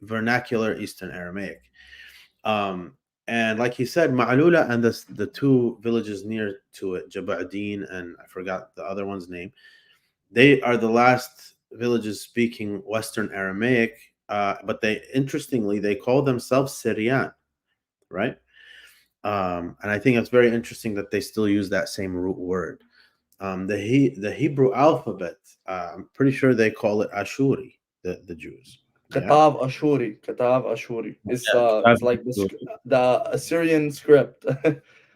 vernacular Eastern Aramaic. Um, and like he said, Ma'alula and the two villages near to it, Jaba'din and I forgot the other one's name, they are the last villages speaking Western Aramaic. But they interestingly they call themselves Syrian, right? And I think it's very interesting that they still use that same root word. The Hebrew alphabet, I'm pretty sure they call it Ashuri, the Jews. Yeah. Katav Ashuri. Yeah. It's like the Assyrian script.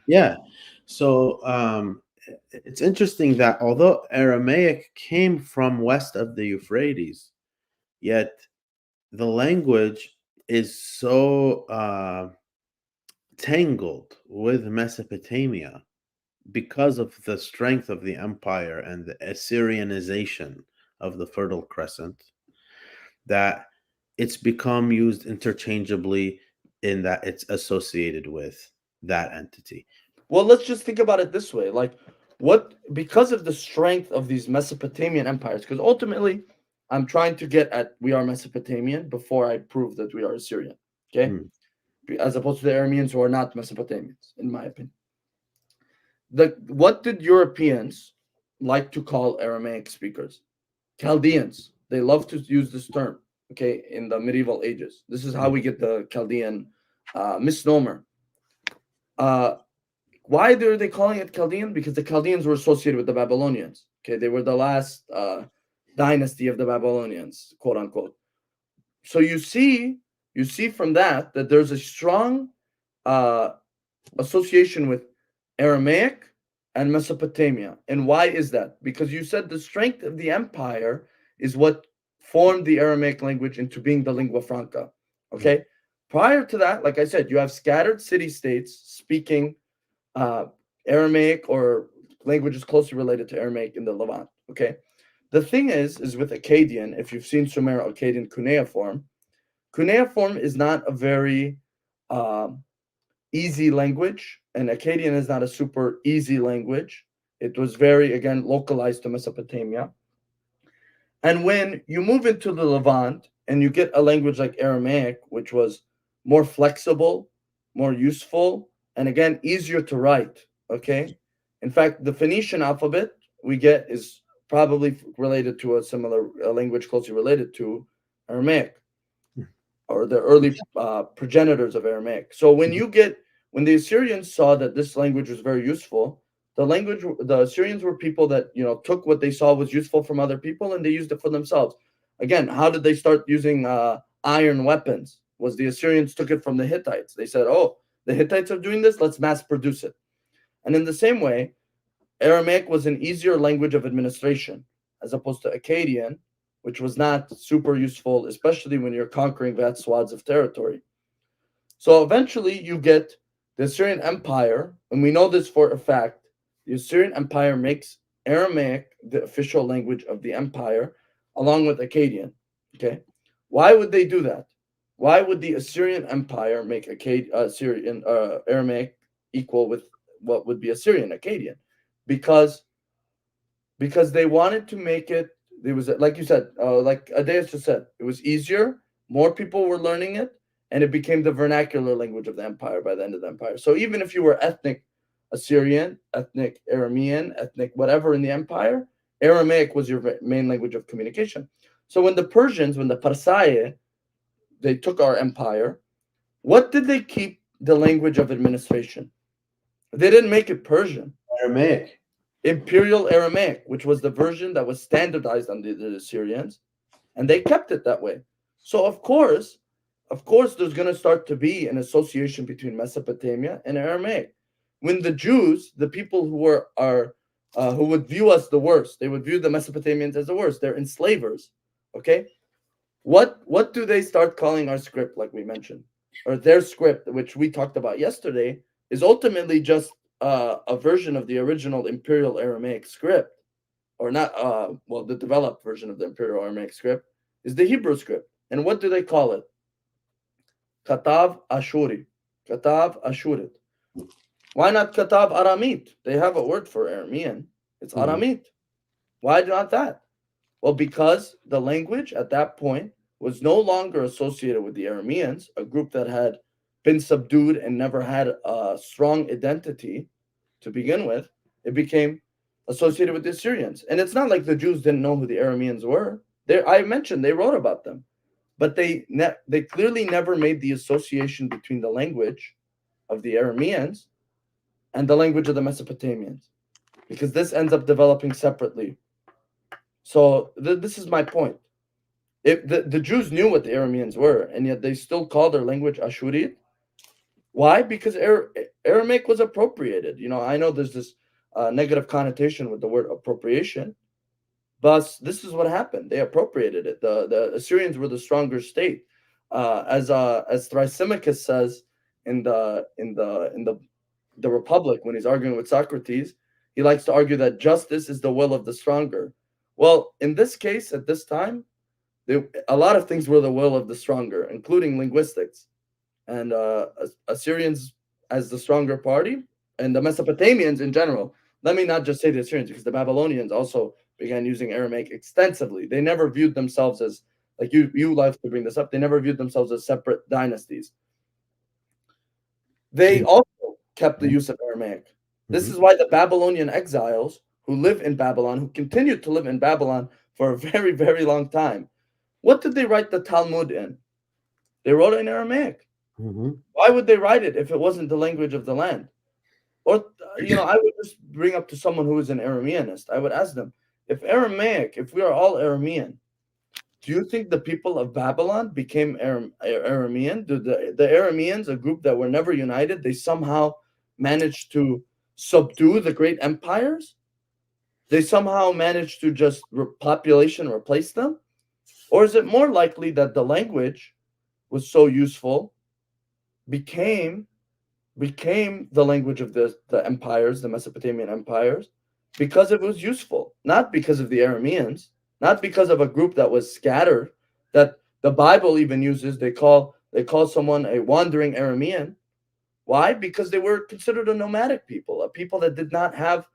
Yeah. So it's interesting that although Aramaic came from west of the Euphrates, yet the language is so tangled with Mesopotamia because of the strength of the empire and the Assyrianization of the Fertile Crescent, that it's become used interchangeably in that it's associated with that entity. Well, let's just think about it this way. Like, what, because of the strength of these Mesopotamian empires, because ultimately I'm trying to get at we are Mesopotamian before I prove that we are Assyrian. Okay. Hmm. As opposed to the Arameans who are not Mesopotamians, in my opinion. What did Europeans like to call Aramaic speakers? Chaldeans. They love to use this term, okay, in the medieval ages. This is how we get the Chaldean misnomer. Why are they calling it Chaldean? Because the Chaldeans were associated with the Babylonians. Okay, they were the last dynasty of the Babylonians, quote unquote. So you see from that there's a strong association with Aramaic and Mesopotamia. And why is that? Because you said the strength of the empire is what formed the Aramaic language into being the lingua franca. Okay. Prior to that, like I said, you have scattered city states speaking Aramaic or languages closely related to Aramaic in the Levant. Okay. The thing is with Akkadian, if you've seen Sumero-Akkadian cuneiform is not a very easy language, and Akkadian is not a super easy language. It was very, again, localized to Mesopotamia. And when you move into the Levant and you get a language like Aramaic, which was more flexible, more useful, and again, easier to write, okay? In fact, the Phoenician alphabet we get is probably related to a similar language closely related to Aramaic, or the early progenitors of Aramaic. So when the Assyrians saw that this language was very useful, the Assyrians were people that took what they saw was useful from other people and they used it for themselves. Again, how did they start using iron weapons? Was the Assyrians took it from the Hittites. They said, "Oh, the Hittites are doing this. Let's mass produce it." And in the same way, Aramaic was an easier language of administration as opposed to Akkadian, which was not super useful, especially when you're conquering vast swaths of territory. So eventually you get the Assyrian Empire, and we know this for a fact. The Assyrian Empire makes Aramaic the official language of the empire, along with Akkadian. Okay, why would they do that? Why would the Assyrian Empire make Aramaic equal with what would be Assyrian, Akkadian? Because they wanted to make it. It was, like you said, like Adeus just said, it was easier. More people were learning it, and it became the vernacular language of the empire by the end of the empire. So even if you were ethnic Assyrian, ethnic Aramean, ethnic whatever in the empire, Aramaic was your main language of communication. So when the Parsaye, they took our empire, what did they keep the language of administration? They didn't make it Persian. Aramaic. Imperial Aramaic, which was the version that was standardized on the Assyrians, and they kept it that way. So of course, there's going to start to be an association between Mesopotamia and Aramaic. When the Jews, the people who would view us the worst, they would view the Mesopotamians as the worst. They're enslavers. Okay, what do they start calling our script, like we mentioned, or their script, which we talked about yesterday, is ultimately just a version of the original Imperial Aramaic script, or not, the developed version of the Imperial Aramaic script is the Hebrew script. And what do they call it? Katav Ashuri. Katav Ashurit. Why not Katav Aramit? They have a word for Aramean. It's Aramit. Why not that? Well, because the language at that point was no longer associated with the Arameans, a group that had been subdued and never had a strong identity to begin with. It became associated with the Assyrians. And it's not like the Jews didn't know who the Arameans were. I mentioned they wrote about them, but they clearly never made the association between the language of the Arameans and the language of the Mesopotamians, because this ends up developing separately. So this is my point. If the Jews knew what the Arameans were, and yet they still call their language Ashuri. Why? Because Aramaic was appropriated. I know there's this negative connotation with the word appropriation, but this is what happened. They appropriated it. The Assyrians were the stronger state, as Thrasymachus says in the Republic when he's arguing with Socrates. He likes to argue that justice is the will of the stronger. Well, in this case, at this time, a lot of things were the will of the stronger, including linguistics, and Assyrians as the stronger party, and the Mesopotamians in general. Let me not just say the Assyrians, because the Babylonians also began using Aramaic extensively. They never viewed themselves as, like you like to bring this up, they never viewed themselves as separate dynasties. They also kept the use of Aramaic. This is why the Babylonian exiles who live in Babylon, who continued to live in Babylon for a very, very long time, what did they write the Talmud in? They wrote it in Aramaic. Why would they write it if it wasn't the language of the land? Or, I would just bring up to someone who is an Arameanist. I would ask them, if we are all Aramean, do you think the people of Babylon became Aramean? Do the Arameans, a group that were never united, they somehow managed to subdue the great empires? They somehow managed to just population replace them? Or is it more likely that the language was so useful, became the language of the empires, the Mesopotamian empires, because it was useful, not because of the Arameans, not because of a group that was scattered, that the Bible even uses. They call someone a wandering Aramean. Why? Because they were considered a nomadic people, a people that did not have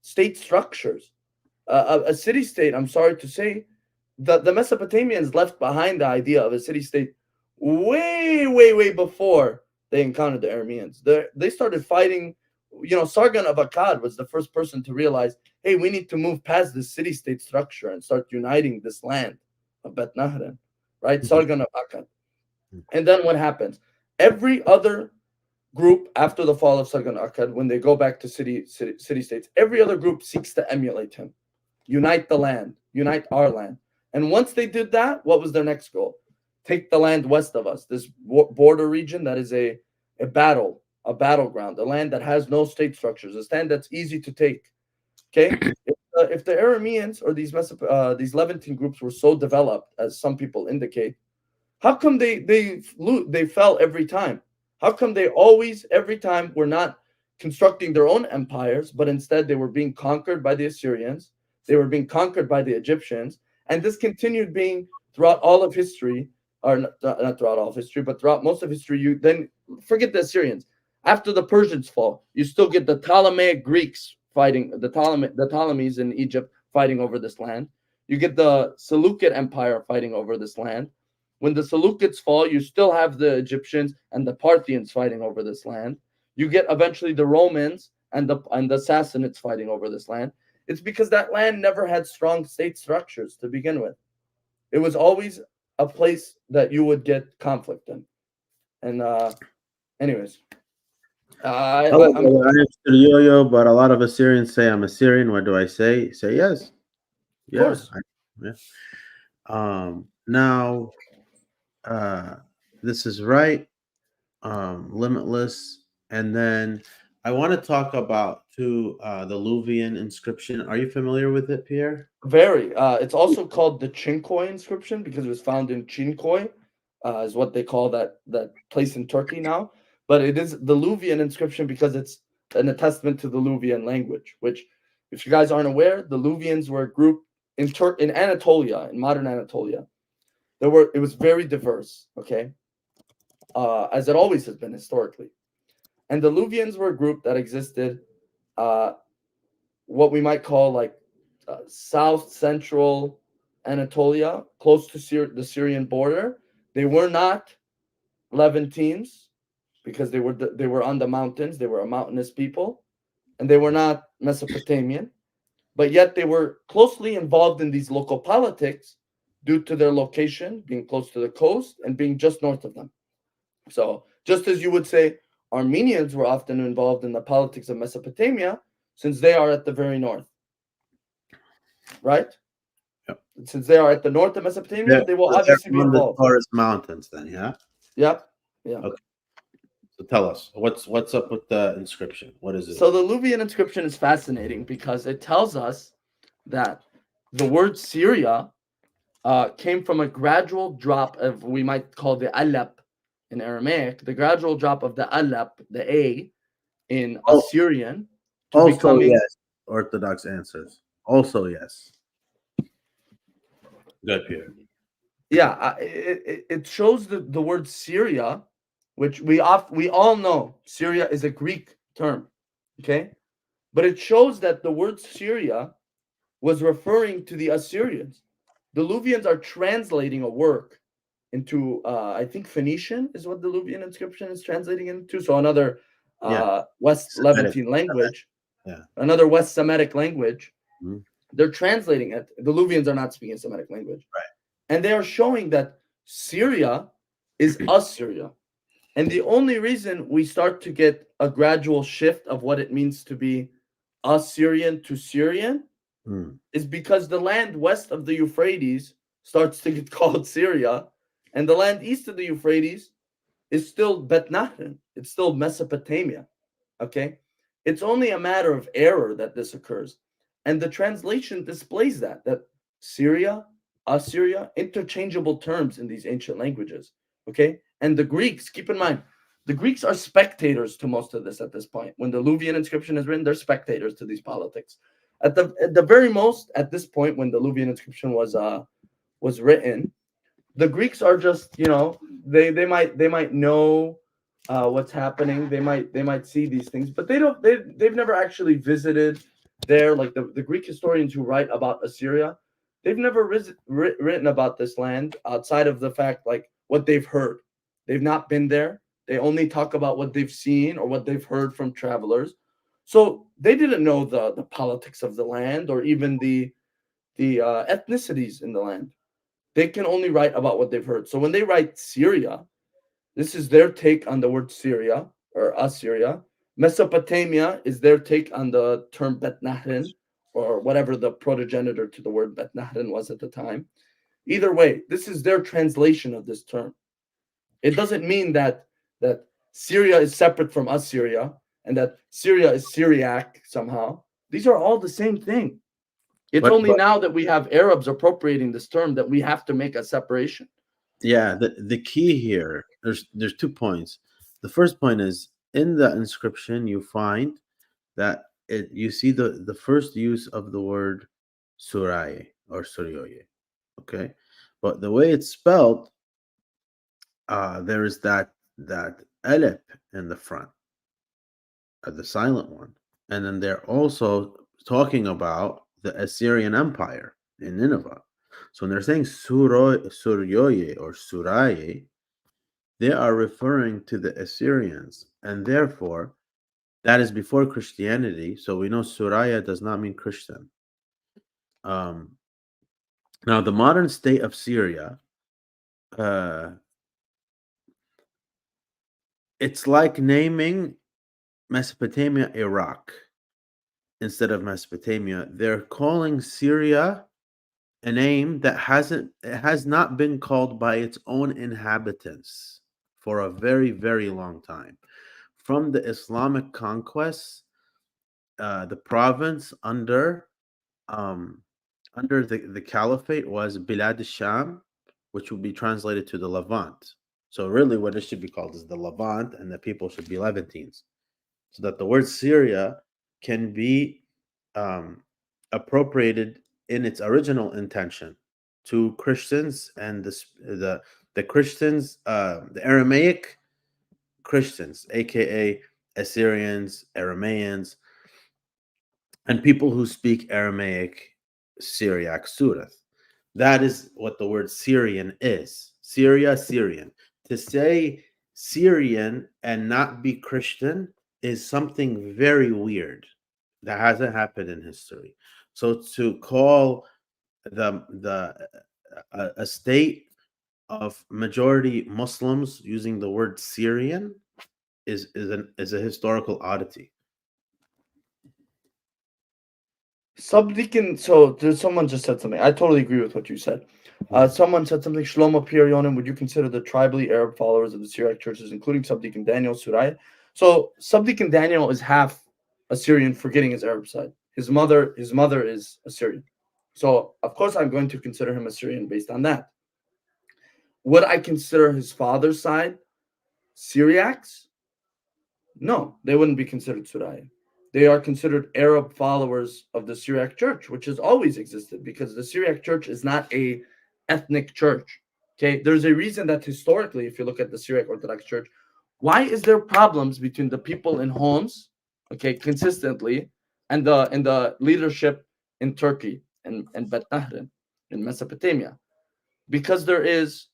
state structures. A city-state, I'm sorry to say, the Mesopotamians left behind the idea of a city-state way, way, way before they encountered the Arameans. They started fighting. Sargon of Akkad was the first person to realize, hey, we need to move past this city-state structure and start uniting this land of Bet Nahran, right? Sargon of Akkad. And then what happens? Every other group after the fall of Sargon of Akkad, when they go back to city-states, every other group seeks to emulate him, unite the land, unite our land. And once they did that, what was their next goal? Take the land west of us, this border region that is a battleground, a land that has no state structures, a land that's easy to take. Okay, if the Arameans or these Levantine groups were so developed, as some people indicate, how come they fell every time? How come they always, every time, were not constructing their own empires, but instead they were being conquered by the Assyrians, they were being conquered by the Egyptians, and this continued being throughout all of history, or not throughout all of history, but throughout most of history. You then forget the Assyrians. After the Persians fall, you still get the Ptolemaic Greeks fighting, the Ptolemies in Egypt fighting over this land. You get the Seleucid Empire fighting over this land. When the Seleucids fall, you still have the Egyptians and the Parthians fighting over this land. You get eventually the Romans and the Sassanids fighting over this land. It's because that land never had strong state structures to begin with. It was always a place that you would get conflict in. And anyways, I'm Suryoye, but a lot of Assyrians say I'm Assyrian. What do I say? Say yes. Yes. Now, this is right. Limitless, and then I want to talk about the Lovian inscription. Are you familiar with it, Pierre? Very. It's also called the Chinkoy inscription because it was found in Chinkoy, is what they call that place in Turkey now. But it is the Lovian inscription because it's an attestament to the Lovian language, which, if you guys aren't aware, the Lovians were a group in Anatolia, in modern Anatolia. It was very diverse, okay? As it always has been historically. And the Lovians were a group that existed, what we might call like south central Anatolia, close to the Syrian border. They were not Levantines because they were on the mountains. They were a mountainous people, and they were not Mesopotamian, but yet they were closely involved in these local politics due to their location, being close to the coast and being just north of them. So just as you would say Armenians were often involved in the politics of Mesopotamia, since they are at the very north, right? Yep. Since they are at the north of Mesopotamia, they will They're obviously be on the involved. Taurus Mountains, then, yeah. Yep. Yeah. Okay. So tell us what's up with the inscription. What is it? So the Lovian inscription is fascinating because it tells us that the word Syria came from a gradual drop of, we might call the alep in Aramaic, the gradual drop of the alep, the a, in Assyrian, to also becoming. Yes. Orthodox answers. Also yes. Good, Pierre. Yeah, it shows the word Syria, which we all know Syria is a Greek term, okay? But it shows that the word Syria was referring to the Assyrians. The Lovians are translating a work into, I think Phoenician is what the Lovian inscription is translating into. So another West Levantine language, another West Semitic language. Mm-hmm. They're translating it. The Lovians are not speaking Semitic language. Right. And they are showing that Syria is Assyria. And the only reason we start to get a gradual shift of what it means to be Assyrian to Syrian is because the land west of the Euphrates starts to get called Syria, and the land east of the Euphrates is still Bet Nahran. It's still Mesopotamia. Okay? It's only a matter of error that this occurs. And the translation displays that Syria, Assyria, interchangeable terms in these ancient languages. Okay? And the Greeks, keep in mind, the Greeks are spectators to most of this at this point. When the Lovian inscription is written, they're spectators to these politics. At the very most, at this point, when the Lovian inscription was written, the Greeks are just, they might know what's happening. They might see these things, but they've never actually visited there. Like the Greek historians who write about Assyria, they've never written about this land outside of the fact like what they've heard. They've not been there. They only talk about what they've seen or what they've heard from travelers. So they didn't know the politics of the land or even the ethnicities in the land. They can only write about what they've heard. So when they write Syria, this is their take on the word Syria or Assyria. Mesopotamia is their take on the term Bet Nahran, or whatever the progenitor to the word Bet Nahran was at the time. Either way, this is their translation of this term. It doesn't mean that Syria is separate from Assyria and that Syria is Syriac somehow. These are all the same thing. It's only now that we have Arabs appropriating this term that we have to make a separation. Yeah, the key here, there's 2 points. The first point is in the inscription you find that you see the first use of the word Suraye or Suryoye. Okay, but the way it's spelled, there is that alep in the front, the silent one, and then they're also talking about the Assyrian Empire in Nineveh. So when they're saying Suryoye or Suraye, they are referring to the Assyrians, and therefore that is before Christianity. So we know Suraya does not mean Christian. Now the modern state of Syria, it's like naming Mesopotamia Iraq instead of Mesopotamia. They're calling Syria a name that has not been called by its own inhabitants for a very, very long time. From the Islamic conquests, the province under the caliphate was Bilad al-Sham, which would be translated to the Levant. So really what it should be called is the Levant, and the people should be Levantines. So that the word Syria can be appropriated in its original intention to Christians and the Christians, the Aramaic Christians, aka Assyrians, Arameans, and people who speak Aramaic, Syriac Surath. That is what the word Syrian is. Syria, Syrian. To say Syrian and not be Christian is something very weird that hasn't happened in history. So to call a state of majority Muslims using the word Syrian is a historical oddity. Subdeacon, so there's someone just said something. I totally agree with what you said. Someone said something. Shlomo Pierre Younan, would you consider the tribally Arab followers of the Syriac churches, including Subdeacon Daniel, Suraye? So Subdeacon Daniel is half Assyrian, forgetting his Arab side. His mother is Assyrian. So of course I'm going to consider him Assyrian based on that. Would I consider his father's side Syriacs? No, they wouldn't be considered Suraye. They are considered Arab followers of the Syriac church, which has always existed because the Syriac church is not a ethnic church. Okay, there's a reason that historically, if you look at the Syriac Orthodox Church, why is there problems between the people in Homs, okay, consistently, and the leadership in Turkey and Bet Nahrin in Mesopotamia? Because there is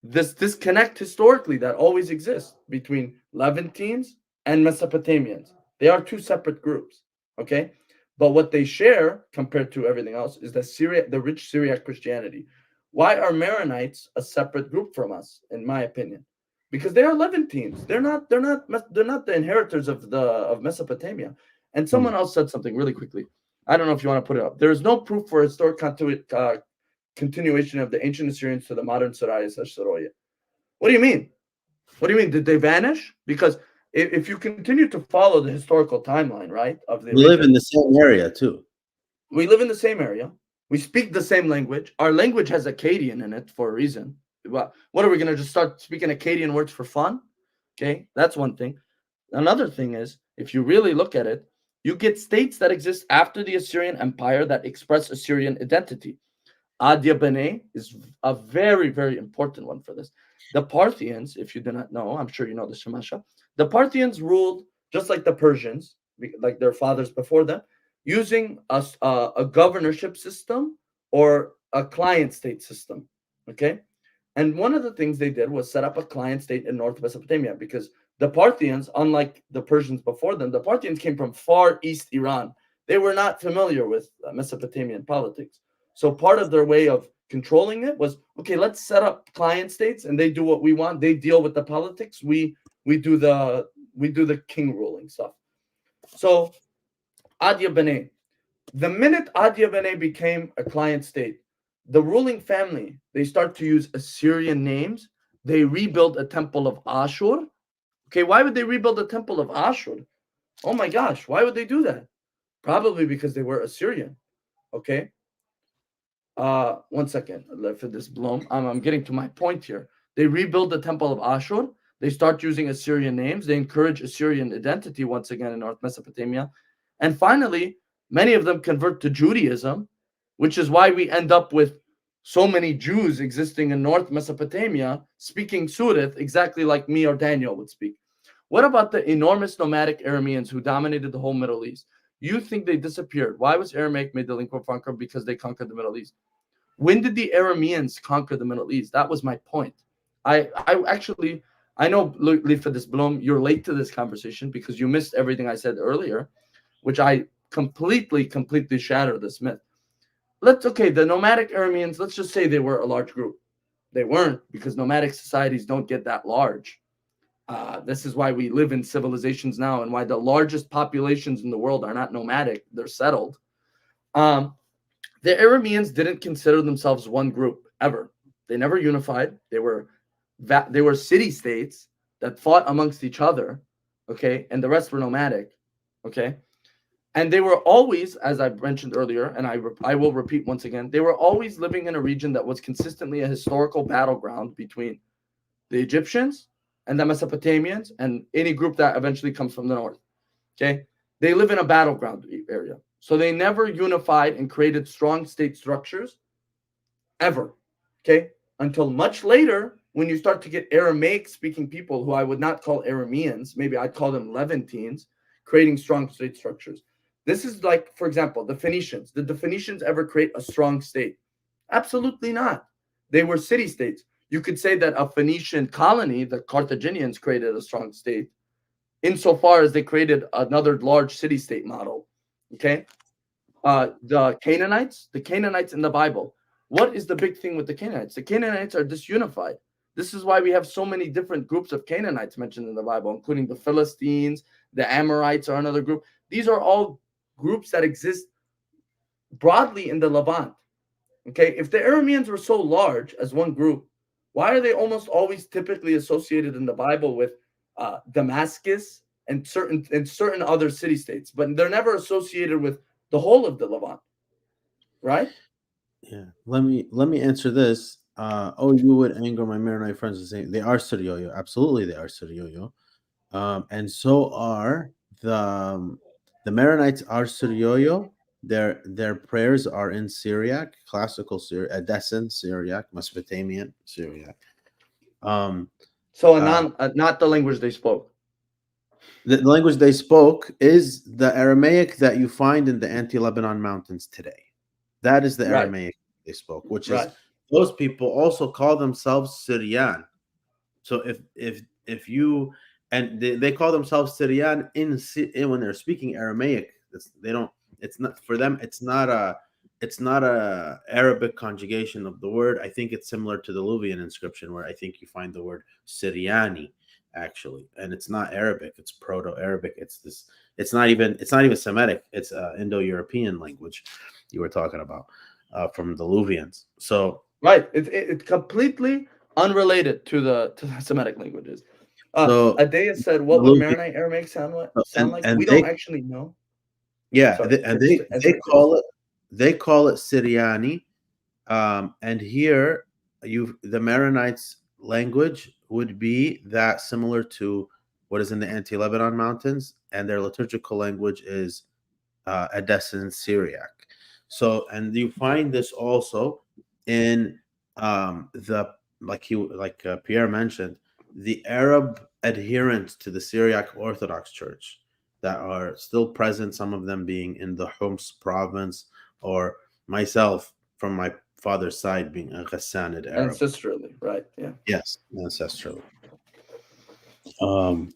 this disconnect historically that always exists between Levantines and Mesopotamians. They are two separate groups, okay? But what they share compared to everything else is the rich Syriac Christianity. Why are Maronites a separate group from us, in my opinion? Because they are Levantines. They're not the inheritors of Mesopotamia. And someone else said something really quickly. I don't know if you want to put it up. There is no proof for historic continuation of the ancient Assyrians to the modern Suroye. What do you mean? What do you mean? Did they vanish? Because if you continue to follow the historical timeline, right, of the We live in the same area too. we live in the same area. We speak the same language. Our language has Akkadian in it for a reason. What are we going to just start speaking Akkadian words for fun? Okay, that's one thing. Another thing is, if you really look at it, you get states that exist after the Assyrian Empire that express Assyrian identity. Adia Bene is a very, very important one for this. The Parthians, if you do not know, I'm sure you know the Shemasha. The Parthians ruled just like the Persians, like their fathers before them, using a governorship system or a client state system. Okay. And one of the things they did was set up a client state in North Mesopotamia because the Parthians, unlike the Persians before them, the Parthians came from far east Iran. They were not familiar with Mesopotamian politics. So part of their way of controlling it was, okay, let's set up client states and they do what we want. They deal with the politics. We do the king ruling stuff. So Adia Bene, the minute Adia Bene became a client state, the ruling family, they start to use Assyrian names. They rebuild a temple of Ashur. Okay, why would they rebuild the temple of Ashur? Oh my gosh, why would they do that? Probably because they were Assyrian. Okay. 1 second for this bloom. I'm getting to my point here. They rebuild the temple of Ashur. They start using Assyrian names. They encourage Assyrian identity once again in North Mesopotamia. And finally, many of them convert to Judaism, which is why we end up with so many Jews existing in North Mesopotamia speaking Surith exactly like me or Daniel would speak. What about the enormous nomadic Arameans who dominated the whole Middle East? You think they disappeared. Why was Aramaic made the lingua franca? Because they conquered the Middle East. When did the Arameans conquer the Middle East? That was my point. I know, for this Bloom, you're late to this conversation because you missed everything I said earlier, which I completely shatter this myth. The nomadic Arameans, let's just say they were a large group. They weren't, because nomadic societies don't get that large. This is why we live in civilizations now and why the largest populations in the world are not nomadic. They're settled. The Arameans didn't consider themselves one group ever. They never unified. They were city-states that fought amongst each other, okay, and the rest were nomadic, okay? And they were always, as I mentioned earlier, and I will repeat once again, they were always living in a region that was consistently a historical battleground between the Egyptians and the Mesopotamians and any group that eventually comes from the north, okay? They live in a battleground area. So they never unified and created strong state structures ever, okay? Until much later, when you start to get Aramaic-speaking people who I would not call Arameans, maybe I'd call them Levantines, creating strong state structures. This is like, for example, the Phoenicians. Did the Phoenicians ever create a strong state? Absolutely not. They were city-states. You could say that a Phoenician colony, the Carthaginians, created a strong state insofar as they created another large city-state model, okay? The Canaanites in the Bible. What is the big thing with the Canaanites? The Canaanites are disunified. This is why we have so many different groups of Canaanites mentioned in the Bible, including the Philistines, the Amorites are another group. These are all groups that exist broadly in the Levant. Okay, if the Arameans were so large as one group, why are they almost always typically associated in the Bible with Damascus and certain other city states, but they're never associated with the whole of the Levant, right? Yeah. Let me answer this. Oh, you would anger my Maronite friends to say they are Suryoyo. Absolutely, they are Suryoyo. And so are the Maronites are Suryoyo. Their prayers are in Syriac, classical Syriac, Edessan Syriac, Mesopotamian Syriac. So Uh, not the language they spoke. the language they spoke is the Aramaic that you find in the anti-Lebanon mountains today. That is the Right, Aramaic they spoke, which is right. those people also call themselves Syrian. So if you and they call themselves Syrian when they're speaking Aramaic, they don't. It's not for them. It's not a Arabic conjugation of the word. I think it's similar to the Lovian inscription, where I think you find the word Syriani actually, and it's not Arabic. It's Proto-Arabic. It's this. It's not even Semitic. It's Indo-European language you were talking about from the Lovians. So Right. It's completely unrelated to the Semitic languages. so Adea said, the "What would Lovian, Maronite Aramaic sound like?" and We don't actually know. yeah, Sorry, and just they to answer they your question. call it Syriani. And here the Maronites language would be that similar to what is in the anti-Lebanon mountains, and their liturgical language is Edessan Syriac. So, and you find this also in the Pierre mentioned, the Arab adherents to the Syriac Orthodox Church that are still present. Some of them being in the Homs province, or myself from my father's side being a Ghassanid Arab. Ancestrally, right? Yeah. Yes, ancestrally. Um,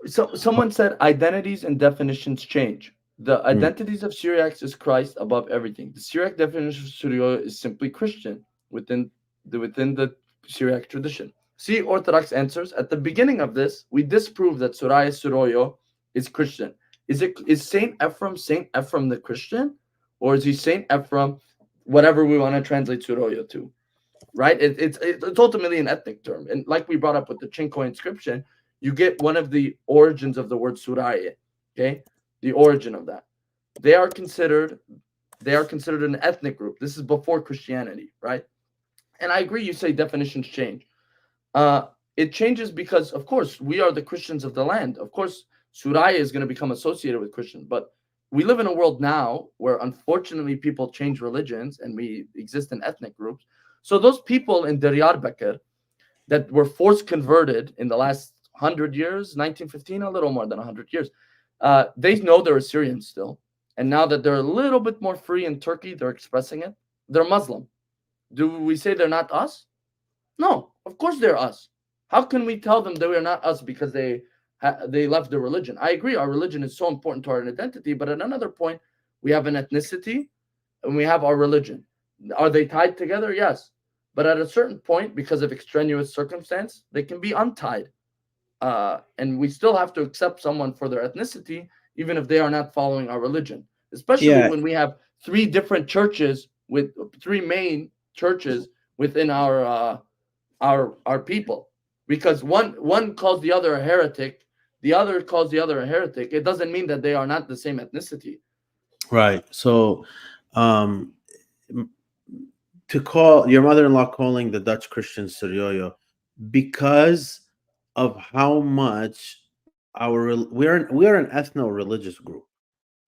So someone said identities and definitions change. The mm, identities of Syriacs is Christ above everything. The Syriac definition of Suryoye is simply Christian within the Syriac tradition. See Orthodox answers. At the beginning of this, we disprove that Suraye Suroyo is Christian. Is Saint Ephraim the Christian, or is he Saint Ephraim, whatever we want to translate Suroyo to? Right? It's ultimately an ethnic term, and like we brought up with the Chinko inscription, you get one of the origins of the word Suraye. Okay, the origin of that. They are considered an ethnic group. This is before Christianity, right? And I agree. You say definitions change. Uh, it changes because, of course, we are the Christians of the land. Of course, Suraye is going to become associated with Christians, but we live in a world now where, unfortunately, people change religions and we exist in ethnic groups. So those people in Diyarbakir that were forced converted in the last 100 years, 1915, a little more than 100 years, they know they're Assyrians still. And now that they're a little bit more free in Turkey, they're expressing it. They're Muslim. Do we say they're not us? No, of course they're us. How can we tell them they are not us because they left their religion? I agree, our religion is so important to our identity, but at another point, we have an ethnicity and we have our religion. Are they tied together? Yes. But at a certain point, because of extraneous circumstance, they can be untied. And we still have to accept someone for their ethnicity, even if they are not following our religion. Especially yeah, when we have three different churches with three main churches within our people. Because one calls the other a heretic, the other calls the other a heretic. It doesn't mean that they are not the same ethnicity. right. So, um, to call your mother-in-law calling the Dutch Christians Suryoyo because of how much we are an ethno-religious group.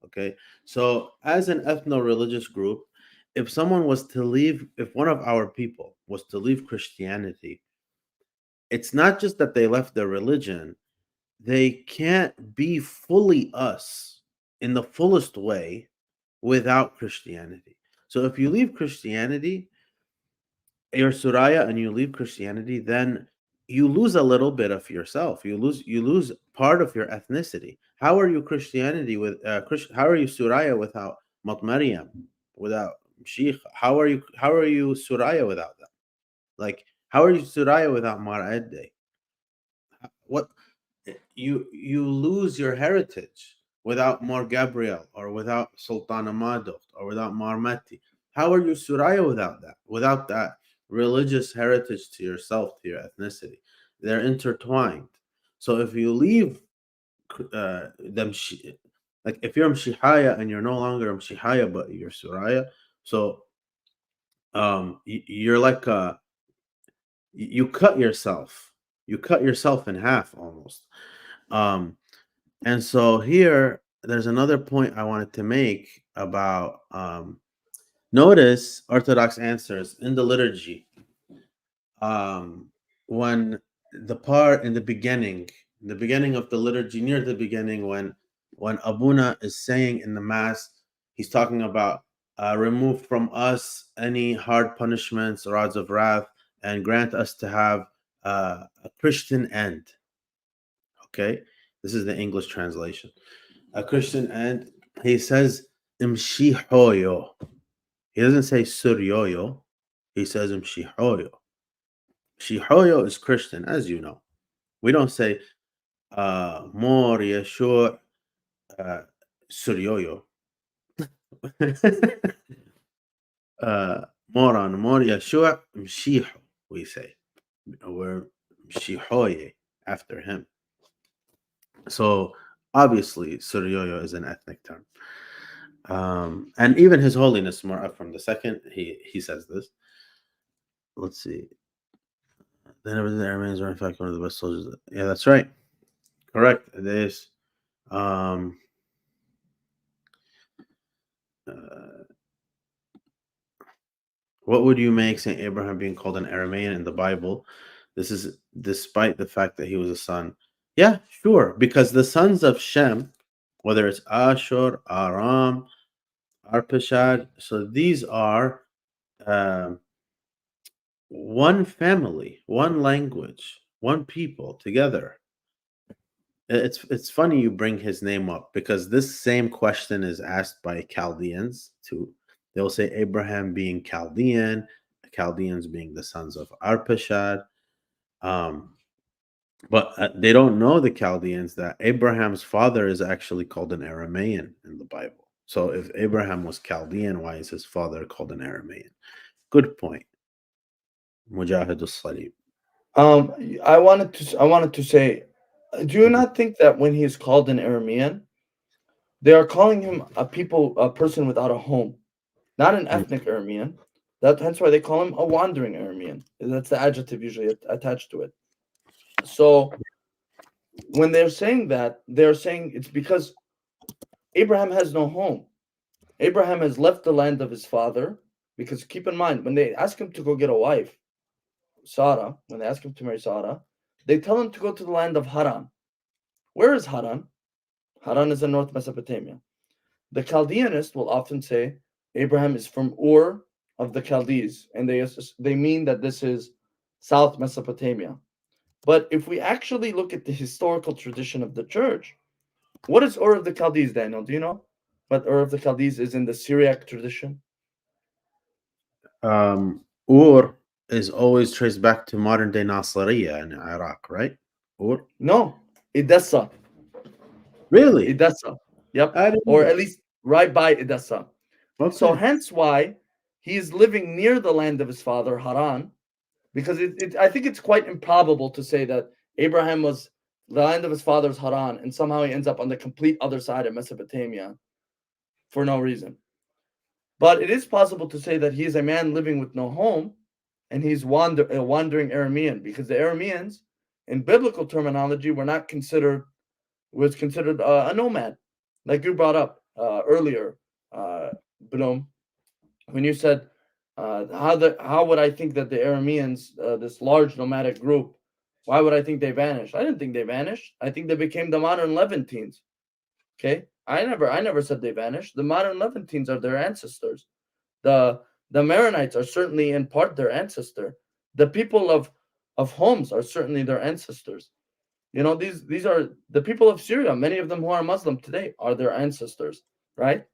Okay, so as an ethno-religious group, if one of our people was to leave Christianity, it's not just that they left their religion, they can't be fully us in the fullest way without Christianity. So if you leave Christianity, you're Suraya and you leave Christianity, then you lose a little bit of yourself. You lose part of your ethnicity. How are you Christianity with how are you Suraya without Maryam, without Sheikh? How are you Suraya without them? Like How are you Suraya without Mar'edde? What you lose your heritage without Mar Gabriel or without Sultana Madoft or without Marmati. How are you Suraya without that? Without that religious heritage to yourself, to your ethnicity. They're intertwined. So if you leave them, like if you're Mshihaya and you're no longer Mshihaya, but you're Suraya, so you're like you cut yourself. You cut yourself in half almost. Um, And so here, there's another point I wanted to make about notice Orthodox answers in the liturgy. Um, when the part in the beginning of the liturgy, near the beginning, when Abuna is saying in the Mass, he's talking about remove from us any hard punishments, rods of wrath, and grant us to have a Christian end. Okay, this is the English translation. A Christian end. He says Mshihoyo. He doesn't say Suryoyo. He says Mshihoyo. Mshihoyo is Christian, as you know. We don't say Mor Yeshua Suryoyo. Moron Mor Yeshua Mshiho, we say. We're Mshihoye after him. So obviously Suryoyo is an ethnic term. And even His Holiness Mar'a from the second, he says this. Let's see. The Arameans are in fact one of the best soldiers. Yeah, that's right. Correct. It is. Uh, what would you make Saint Abraham being called an Aramean in the Bible? This is despite the fact that he was a son. Yeah, sure. Because the sons of Shem, whether it's Ashur, Aram, Arpachshad, so these are one family, one language, one people together. It's funny you bring his name up because this same question is asked by Chaldeans too. They'll say Abraham being Chaldean, Chaldeans being the sons of Arpachshad. Um, but they don't know, the Chaldeans, that Abraham's father is actually called an Aramean in the Bible. So if Abraham was Chaldean, why is his father called an Aramean? Good point. Mujahid al-Salib. I wanted to say, do you not think that when he is called an Aramean, they are calling him a person without a home, not an ethnic Aramean? Hence why they call him a wandering Aramean. That's the adjective usually attached to it. So when they're saying that, they're saying it's because Abraham has no home. Abraham has left the land of his father, because keep in mind, when they ask him to go get a wife, Sarah, when they ask him to marry Sarah, they tell him to go to the land of Haran. Where is Haran? Haran is in North Mesopotamia. The Chaldeanist will often say Abraham is from Ur of the Chaldees, and they mean that this is South Mesopotamia. But if we actually look at the historical tradition of the church, what is Ur of the Chaldees, Daniel? Do you know what Ur of the Chaldees is in the Syriac tradition? Ur is always traced back to modern day Nasiriyah in Iraq, right? Ur? No, Edessa. Really? Edessa. Yep. I didn't Or know. at least right by Edessa. Okay. So hence why he is living near the land of his father, Haran, because I think it's quite improbable to say that Abraham was the land of his father's Haran, and somehow he ends up on the complete other side of Mesopotamia for no reason. But it is possible to say that he is a man living with no home, and he's a wandering Aramean, because the Arameans, in biblical terminology, was considered a nomad, like you brought up earlier, Bloom, when you said how would I think that the Arameans, this large nomadic group, why would I think they vanished? I didn't think they vanished. I think they became the modern Levantines. Okay, I never said they vanished. The modern Levantines are their ancestors. The Maronites are certainly in part their ancestor. The people of Homs are certainly their ancestors. You know, these are the people of Syria. Many of them who are Muslim today are their ancestors, right?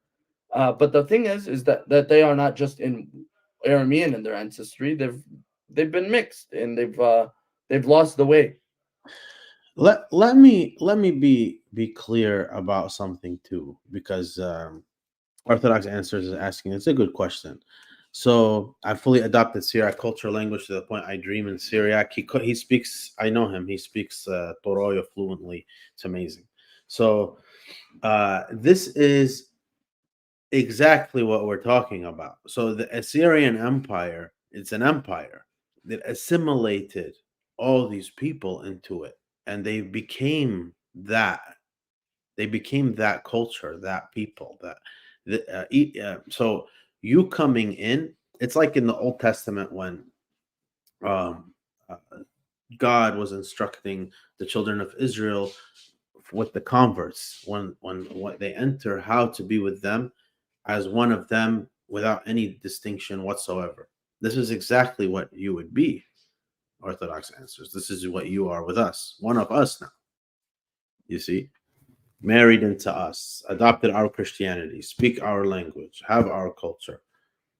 But the thing is that they are not just in Aramean in their ancestry. they've been mixed, and they've lost the way. Let me be clear about something too, because Orthodox Answers is asking. It's a good question. So I fully adopted Syriac culture language to the point I dream in Syriac. He speaks. I know him. He speaks Suroyo fluently. It's amazing. So this is exactly what we're talking about. So the Assyrian Empire, it's an empire that assimilated all these people into it, and that. They became that culture, that people, so you coming in, it's like in the Old Testament when um, uh, God was instructing the children of Israel with the converts when they enter, how to be with them as one of them without any distinction whatsoever. This is exactly what you would be, Orthodox Answers. This is what you are with us, one of us now. You see, married into us, adopted our Christianity, speak our language, have our culture.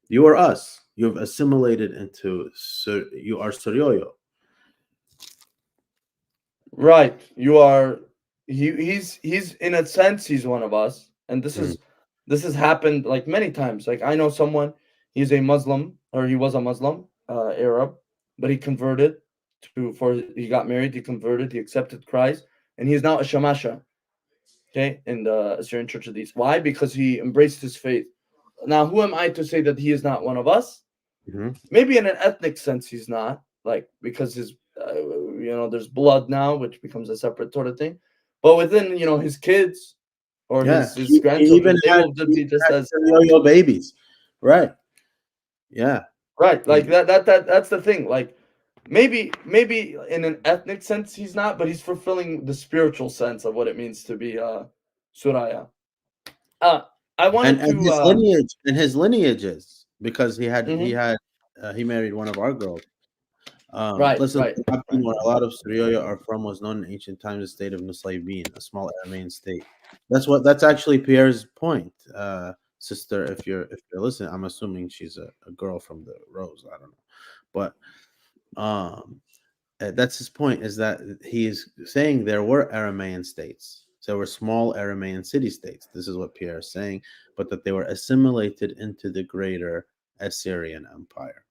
You are us. You've assimilated into. You are Suryoyo. Right. You are he's in a sense he's one of us. And Mm. this has happened like many times. Like I know someone, he's a Muslim, or he was a Muslim, Arab, but he converted to for he got married, he converted, he accepted Christ, and he's now a Shamasha, okay, in the Assyrian Church of the East. Why? Because he embraced his faith. Now, who am I to say that he is not one of us? Mhm. Maybe in an ethnic sense he's not, like because his there's blood now, which becomes a separate sort of thing, but within his kids or Yeah, his he even grandchildren, they had will he be just had as Suryoyo babies, right? Yeah, right. Like he, that's the thing. Like maybe in an ethnic sense he's not, but he's fulfilling the spiritual sense of what it means to be Suraya. uh I wanted and to his lineage and his lineages, because mhm. he married one of our girls. Right, Listen, right, the Lovian, right. where a lot of Suryoye are from, was known in ancient times as the state of Nusaybin, a small Aramean state. That's actually Pierre's point, sister. If you're listening, I'm assuming she's a girl from the Rose. I don't know, but um, that's his point. Is that he is saying there were Aramean states. There were small Aramean city states. This is what Pierre is saying, but that they were assimilated into the greater Assyrian Empire.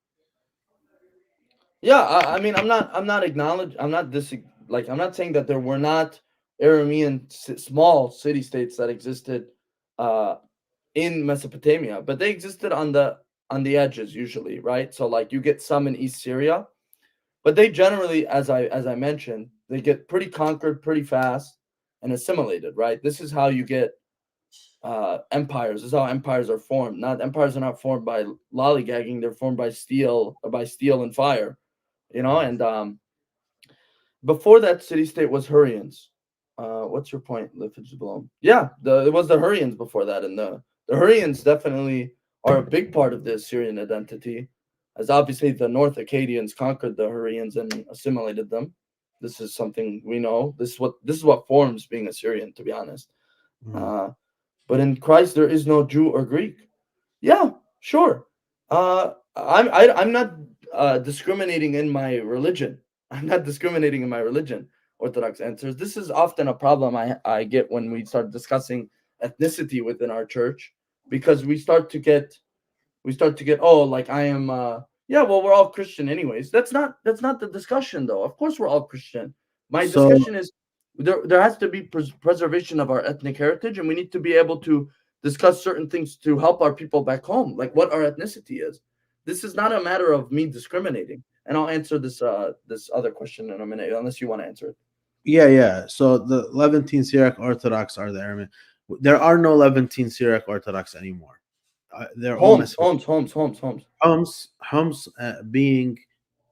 Yeah, I mean, I'm not acknowledge, I'm not dis, like, I'm not saying that there were not Aramean small city states that existed uh, in Mesopotamia, but they existed on the edges usually, right? So like you get some in East Syria, but they generally, as I mentioned, they get pretty conquered pretty fast and assimilated, right? This is how you get empires. This is how empires are formed. Not empires are not formed by lollygagging; they're formed by steel and fire, and before that city state was Hurrians. What's your point, Lifage Bloom? Yeah, it was the Hurrians before that, and the Hurrians definitely are a big part of the Assyrian identity, as obviously the North Akkadians conquered the Hurrians and assimilated them. This is something we know. This is what forms being Assyrian, to be honest. Mhm. Uh, but in Christ there is no Jew or Greek. Yeah, sure. I'm not discriminating in my religion. I'm not discriminating in my religion. Orthodox Answers. This is often a problem I get when we start discussing ethnicity within our church, because we start to get, oh, like I am yeah, well, we're all Christian anyways. That's not the discussion, though. Of course we're all Christian. My So discussion is there has to be preservation of our ethnic heritage, and we need to be able to discuss certain things to help our people back home, like what our ethnicity is. This is not a matter of me discriminating. And I'll answer this other question in a minute, unless you want to answer it. yeah, yeah. So the Levantine Syriac Orthodox are the Aramean. There are no Levantine Syriac Orthodox anymore. They're all Homes, Mesopotamian. homes, homes, homes, homes. Homs being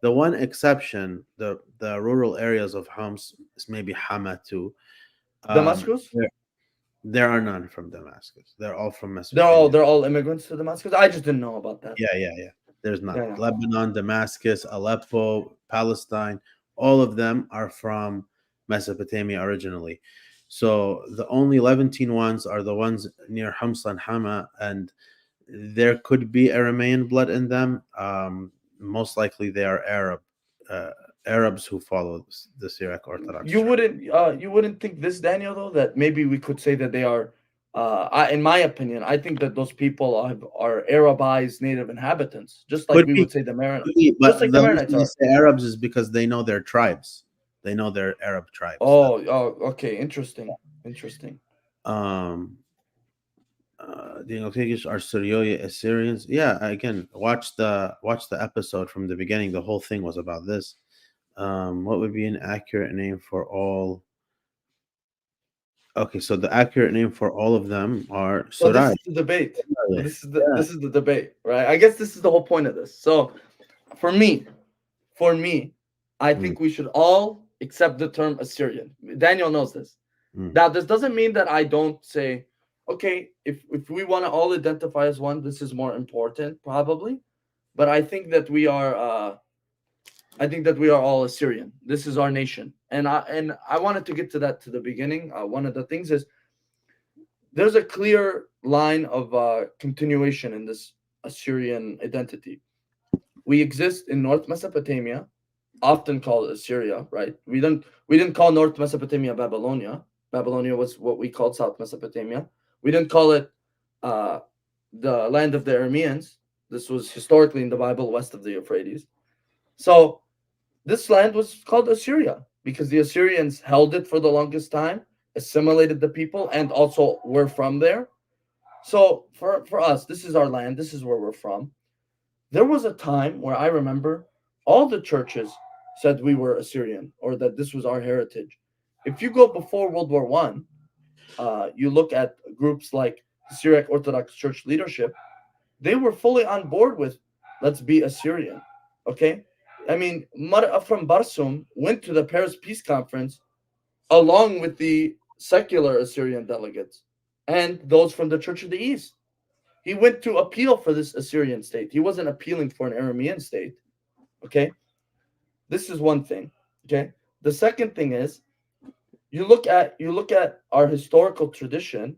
the one exception. The rural areas of Homs is maybe Hama too. Damascus. There are none from Damascus. They're all from They're all Mesopotamia. they're all immigrants to Damascus. I just didn't know about that. Yeah, yeah, yeah. There's none. Yeah, yeah. Lebanon, Damascus, Aleppo, Palestine, all of them are from Mesopotamia originally. So the only Levantine ones are the ones near Homs and Hama, and there could be Aramean blood in them. most likely they are uh, Arabs who follow the Syriac Orthodox You Church. wouldn't think this, Daniel, though, that maybe we could say that they are in my opinion, I think that those people are Arabized native inhabitants, just like Could we be, would say the Maronite, but just like the the reason Maronites they are. say Arabs is because they know their tribes. They know their Arab tribes. Okay, interesting, interesting. Um, the Inglotigish are Suryoye Assyrians. Yeah, again, watch the episode from the beginning. The whole thing was about this. What would be an accurate name for all? Okay, so the accurate name for all of them are So this Suraye. is the debate. So Yeah. this is the debate, right? I guess this is the whole point of this. So for me, for me, I Mm, think we should all accept the term Assyrian. Daniel knows this. mm. Now, this doesn't mean that I don't say, okay, if we want to all identify as one, this is more important, probably. But I think that we are all Assyrian. This is our nation, and I wanted to get to that to the beginning. One of the things is there's a clear line of continuation in this Assyrian identity. We exist in North Mesopotamia, often called Assyria, right? We didn't call North Mesopotamia Babylonia. Babylonia was what we called South Mesopotamia. We didn't call it uh, the land of the Arameans. This was historically in the Bible west of the Euphrates. So this land was called Assyria because the Assyrians held it for the longest time, assimilated the people, and also were from there. So for us, this is our land. This is where we're from. There was a time where I remember all the churches said we were Assyrian or that this was our heritage. If you go before World War One, you look at groups like the Syriac Orthodox Church leadership, they were fully on board with let's be Assyrian. Okay, I mean, from Barsum went to the Paris Peace Conference along with the secular Assyrian delegates and those from the Church of the East. He went to appeal for this Assyrian state. He wasn't appealing for an Aramean state. Okay, this is one thing. Okay, the second thing is you look at our historical tradition.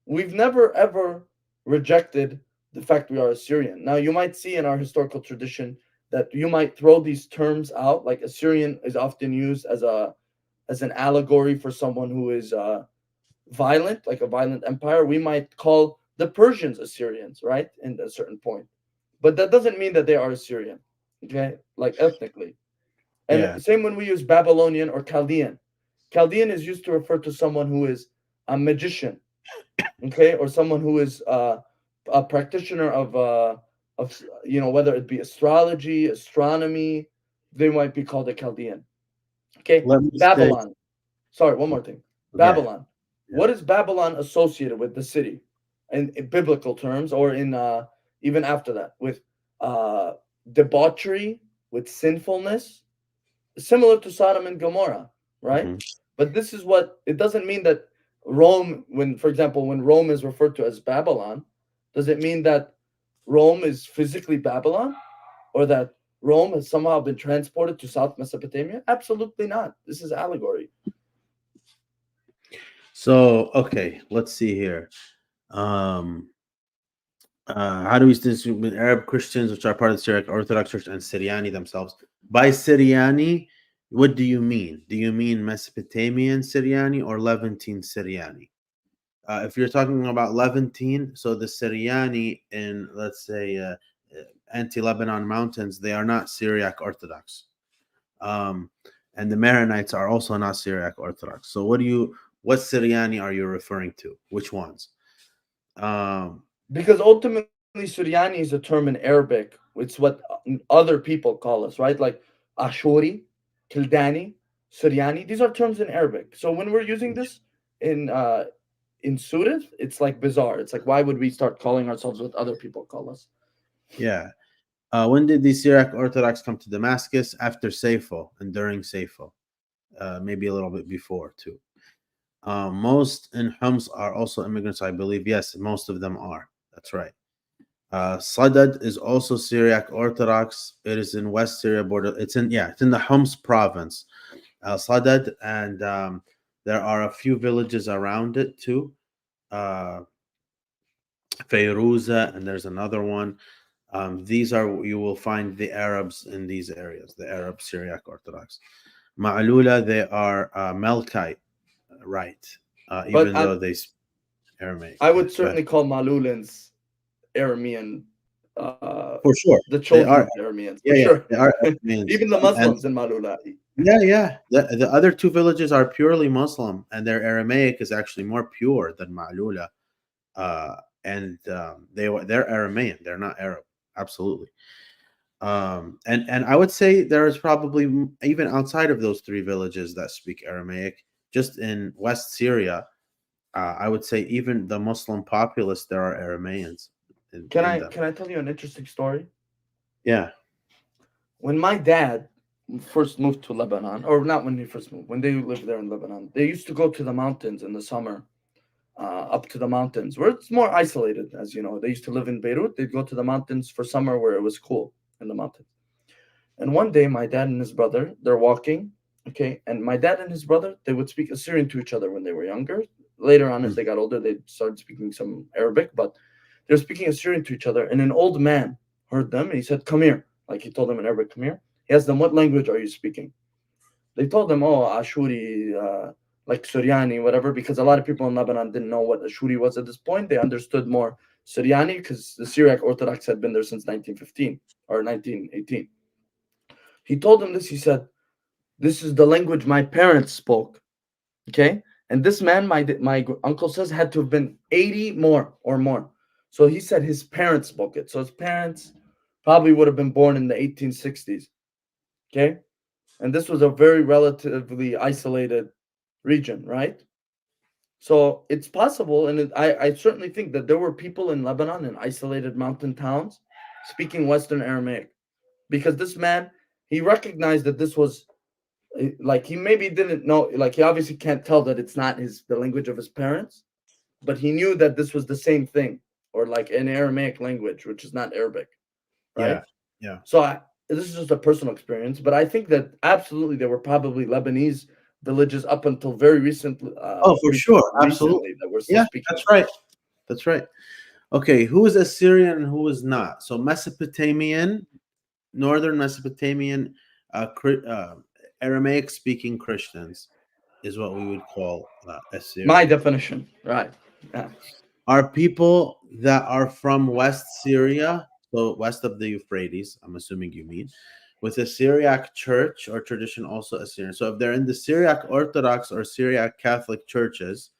We've never ever rejected the fact we are Assyrian. Now you might see in our historical tradition that you might throw these terms out, like Assyrian is often used as an allegory for someone who is violent, like a violent empire. We might call the Persians Assyrians, right? In a certain point. But that doesn't mean that they are Assyrian, okay? Like ethnically. And Yeah. same when we use Babylonian or Chaldean. Chaldean is used to refer to someone who is a magician, okay, or someone who is a practitioner of whether it be astrology, astronomy, they might be called a Chaldean. Okay, Let me say, Babylon. Sorry, one more thing. yeah, Babylon. yeah. What is Babylon associated with the city, in biblical terms, or in even after that, with uh, debauchery, with sinfulness, similar to Sodom and Gomorrah, right? Mhm. But this is what it doesn't mean that Rome, when, for example, when Rome is referred to as Babylon, does it mean that Rome is physically Babylon or that Rome has somehow been transported to South Mesopotamia? Absolutely not. This is allegory. So, okay, let's see here. Um, how do we distinguish Arab Christians, which are part of the Syriac Orthodox Church, and Syriani themselves? By Syriani, what do you mean? Do you mean Mesopotamian Syriani or Levantine Syriani? If you're talking about Levantine, so the Syriani in, let's say, anti-Lebanon mountains, they are not Syriac Orthodox, um, and the Maronites are also not Syriac Orthodox. So, what Syriani are you referring to? Which ones? Um, Because ultimately, Suryani is a term in Arabic. It's what other people call us, right? Like Ashuri, Kildani, Suryani. These are terms in Arabic. So when we're using this in Surat, it's like bizarre. It's like, why would we start calling ourselves what other people call us? yeah. When did the Syriac Orthodox come to Damascus? After Saifo and during Saifo, maybe a little bit before too. Most in Homs are also immigrants, I believe. Yes, most of them are. That's right. Sadad is also Syriac Orthodox. It is in West Syria border. It's in the Homs province. Sadad, and there are a few villages around it too. Uh, Feyruza, and there's another one. These are you will find the Arabs in these areas, the Arab Syriac Orthodox. Ma'alula, they are Melkite, right? But Even though they speak Aramaic. I Yeah, would go ahead. certainly call Malulans Aramean, For sure, the they chosen are. of the Arameans, for Yeah, yeah, sure. they are Arameans, Even the and Muslims in Malula. yeah, yeah. The other two villages are purely Muslim, and their Aramaic is actually more pure than Ma'lula. Uh, and they're Aramean. They're not Arab. Absolutely. And I would say there's probably even outside of those three villages that speak Aramaic, just in West Syria, I would say even the Muslim populace there are Arameans in them. Can I tell you an interesting story? Yeah. When my dad first moved to Lebanon, or not when he first moved, when they lived there in Lebanon, they used to go to the mountains in the summer, up to the mountains where it's more isolated, as you know. They used to live in Beirut. They'd go to the mountains for summer where it was cool in the mountains. And one day, my dad and his brother, they're walking, okay, and my dad and his brother, they would speak Assyrian to each other when they were younger. Later on, as Mm. they got older, they started speaking some Arabic, but they're speaking Assyrian to each other. And an old man heard them and he said, "Come here." Like he told them in Arabic, "Come here." He asked them, "What language are you speaking?" They told him, "Oh, Ashuri, like Suryani, whatever," because a lot of people in Lebanon didn't know what Ashuri was at this point. They understood more Suryani because the Syriac Orthodox had been there since 1915 or 1918. He told them this. He said, "This is the language my parents spoke." Okay, and this man, my uncle says, had to have been 80 more or more. So he said his parents spoke it. So his parents probably would have been born in the 1860s. Okay, and this was a very relatively isolated region, right? So it's possible, and I certainly think that there were people in Lebanon in isolated mountain towns speaking Western Aramaic because this man, he recognized that this was like he maybe didn't know, like he obviously can't tell that it's not his the language of his parents, but he knew that this was the same thing, or like an Aramaic language, which is not Arabic, right? Yeah. Yeah. So this is just a personal experience, but I think that absolutely there were probably Lebanese villages up until very Oh, for sure. Absolutely. recently that were still Yeah, speaking that's it. right. That's right. Okay, who is Assyrian and who is not? So Mesopotamian, northern Mesopotamian, Aramaic speaking Christians is what we would call My Assyrian. definition, right? Yeah. Are people that are from West Syria, so west of the Euphrates, I'm assuming you mean, with a Syriac church or tradition also Assyrian. So if they're in the Syriac Orthodox or Syriac Catholic churches,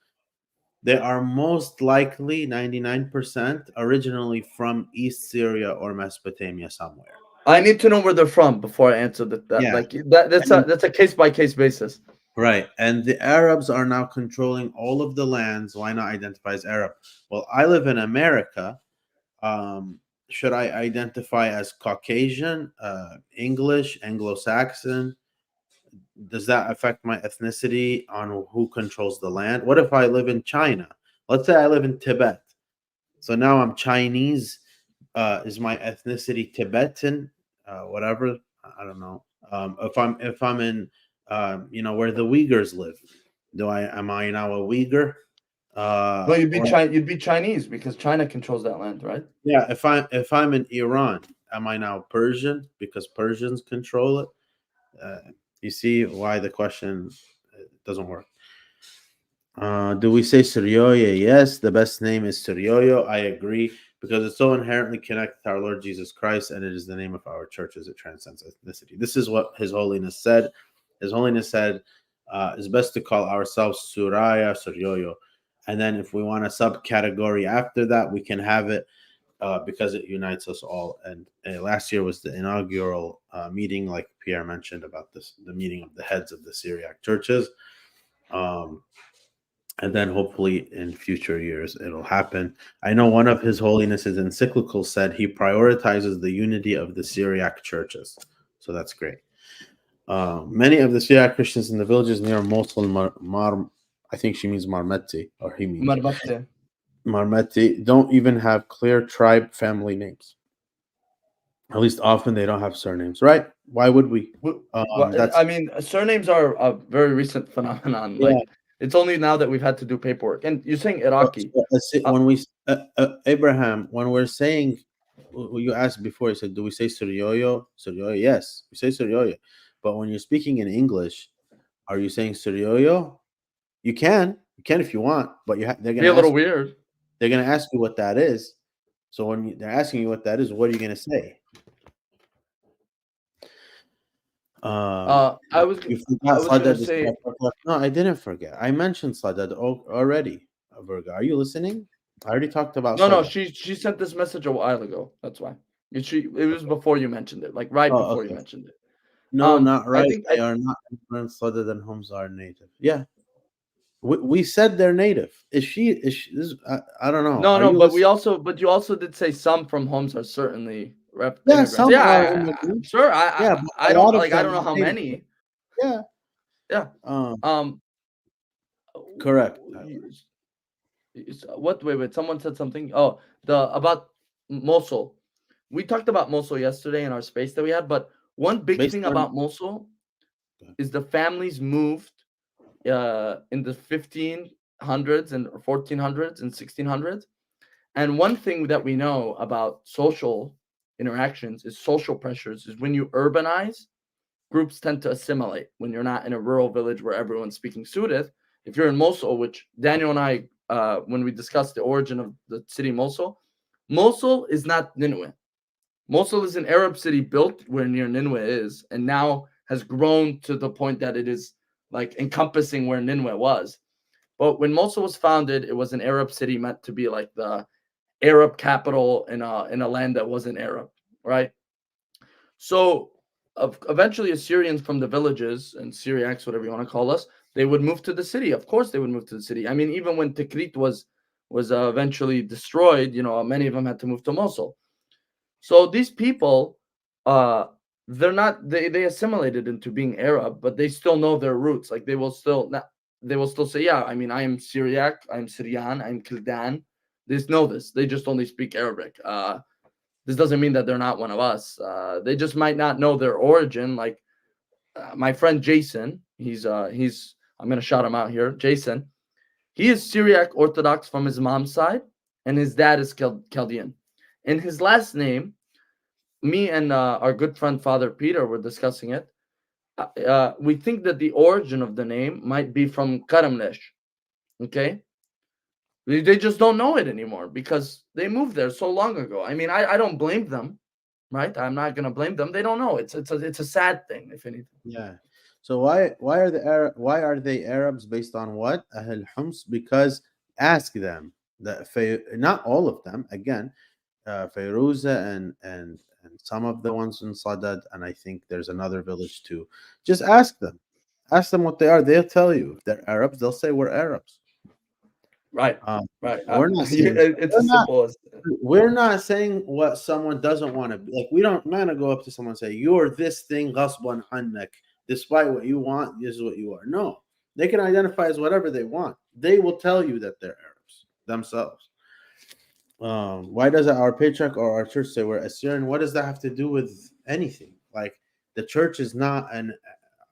they are most likely 99% originally from East Syria or Mesopotamia somewhere. I need to know where they're from before I answer that. Yeah. Like that. And That's a case by case basis. right. And the Arabs are now controlling all of the lands. Why not identify as Arab? Well, I live in America. Um, should I identify as Caucasian, English, Anglo-Saxon? Does that affect my ethnicity on who controls the land? What if I live in China? Let's say I live in Tibet. So now I'm Chinese. Is my ethnicity Tibetan? Whatever. I don't know. If I'm in where the Uyghurs live, do I am I now a Uyghur? Well, Or You'd be Chinese because China controls that land, right? yeah, if I'm in Iran, am I now Persian because Persians control it? Uh, you see why the question doesn't work. Do we say Suryoye? Yes, the best name is Suryoyo. I agree because it's so inherently connected to our Lord Jesus Christ, and it is the name of our church as it transcends ethnicity. This is what His Holiness said. His Holiness said it's best to call ourselves Suraya, Suryoyo, and then if we want a subcategory after that, we can have it because it unites us all. And last year was the inaugural meeting, like Pierre mentioned about this, the meeting of the heads of the Syriac churches. Um, and then hopefully in future years it'll happen. I know one of His Holiness's encyclicals said he prioritizes the unity of the Syriac churches, so that's great. Many of the Syriac Christians in the villages near Mosul, I think she means Marmetti, or he means Marbatte. Marmetti, don't even have clear tribe family names. At least often they don't have surnames, right? Why would we? That's I mean, surnames are a very recent phenomenon. yeah. Like it's only now that we've had to do paperwork. And you're saying So, Iraqi. so let's say Uh, when we Abraham, when we're saying You asked before. You said, "Do we say Suryoyo?" Suryoye, yes, we say Suryoye. But when you're speaking in English, are you saying Suryoyo? You can if you want, but they're Be gonna a little ask. weird. They're gonna ask you what that is. So when they're asking you what that is, what are you gonna say? Um, I was you I forgot was gonna Sadad is say no, I didn't forget. I mentioned Sadad already. Virga, are you listening? I already talked about no, no. Sadad. She sent this message a while ago. That's why. It was Okay. before you mentioned it, like right Oh, before you okay. mentioned it. No, not I right. think They are not influenced other than homes are native. Yeah, we said they're native. Is she this, I don't know. no, Are no, you but listening? you also did say some from homes are certainly Yeah, immigrants. some Yeah, are immigrants. sure. Yeah, but I a don't lot of like. I them don't know are how native. many. Yeah. Yeah. Um, Um. correct. What? Wait. Someone said something. Oh, the about Mosul. We talked about Mosul yesterday in our space that we had, but one big Based thing on about Mosul is the families moved in the 1500s and 1400s and 1600s. And one thing that we know about social interactions is social pressures is when you urbanize, groups tend to assimilate. When you're not in a rural village where everyone's speaking Sudan, if you're in Mosul, which Daniel and I, when we discussed the origin of the city Mosul, Mosul is not Nineveh. Mosul is an Arab city built where near Nineveh is, and now has grown to the point that it is like encompassing where Nineveh was. But when Mosul was founded, it was an Arab city meant to be like the Arab capital in a land that wasn't Arab, right? So eventually, Assyrians from the villages and Syriacs, whatever you want to call us, they would move to the city. Of course, they would move to the city. I mean, even when Tikrit was eventually destroyed, many of them had to move to Mosul. So these people, uh, they're not they assimilated into being Arab, but they still know their roots. Like they will still say, yeah, I mean, I am Syriac, I'm Syrian, I'm Chaldean. They just know this. They just only speak Arabic. This doesn't mean that they're not one of us. They just might not know their origin. Like my friend Jason, he's I'm gonna shout him out here. Jason, he is Syriac Orthodox from his mom's side, and his dad is Chaldean. And his last name, me and our good friend Father Peter were discussing it. We think that the origin of the name might be from Karamnesh. Okay, they just don't know it anymore because they moved there so long ago. I mean, I don't blame them, right? I'm not gonna blame them. They don't know. It's a sad thing, if anything. Yeah. So why are they Arabs based on what? Ahl Homs? Because ask them that not all of them again. Fayruza and some of the ones in Sadad, and I think there's another village too. Just ask them. Ask them what they are. They'll tell you. If they're Arabs, they'll say we're Arabs. Right, Um, right. we're not saying It's we're as not simple as we're not saying what someone doesn't want to be. Like we don't. I'm not gonna go up to someone and say you're this thing ghasban annak. Despite what you want, this is what you are. No, they can identify as whatever they want. They will tell you that they're Arabs themselves. Why does our patriarch or our church say we're Assyrian? What does that have to do with anything? Like the church is not an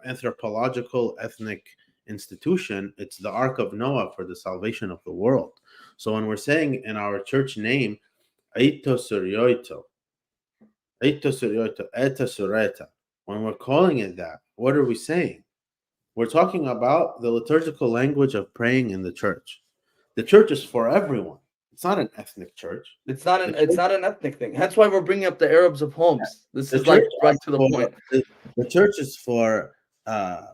anthropological ethnic institution. It's the Ark of Noah for the salvation of the world. So when we're saying in our church name, Aito Suryoito, Aito Suryoito, Eta Sureta, when we're calling it that, what are we saying? We're talking about the liturgical language of praying in the church. The church is for everyone. It's not an ethnic church. The it's church, not an ethnic thing. That's why we're bringing up the Arabs of Homs. This the is church like right is to the for point. the church is for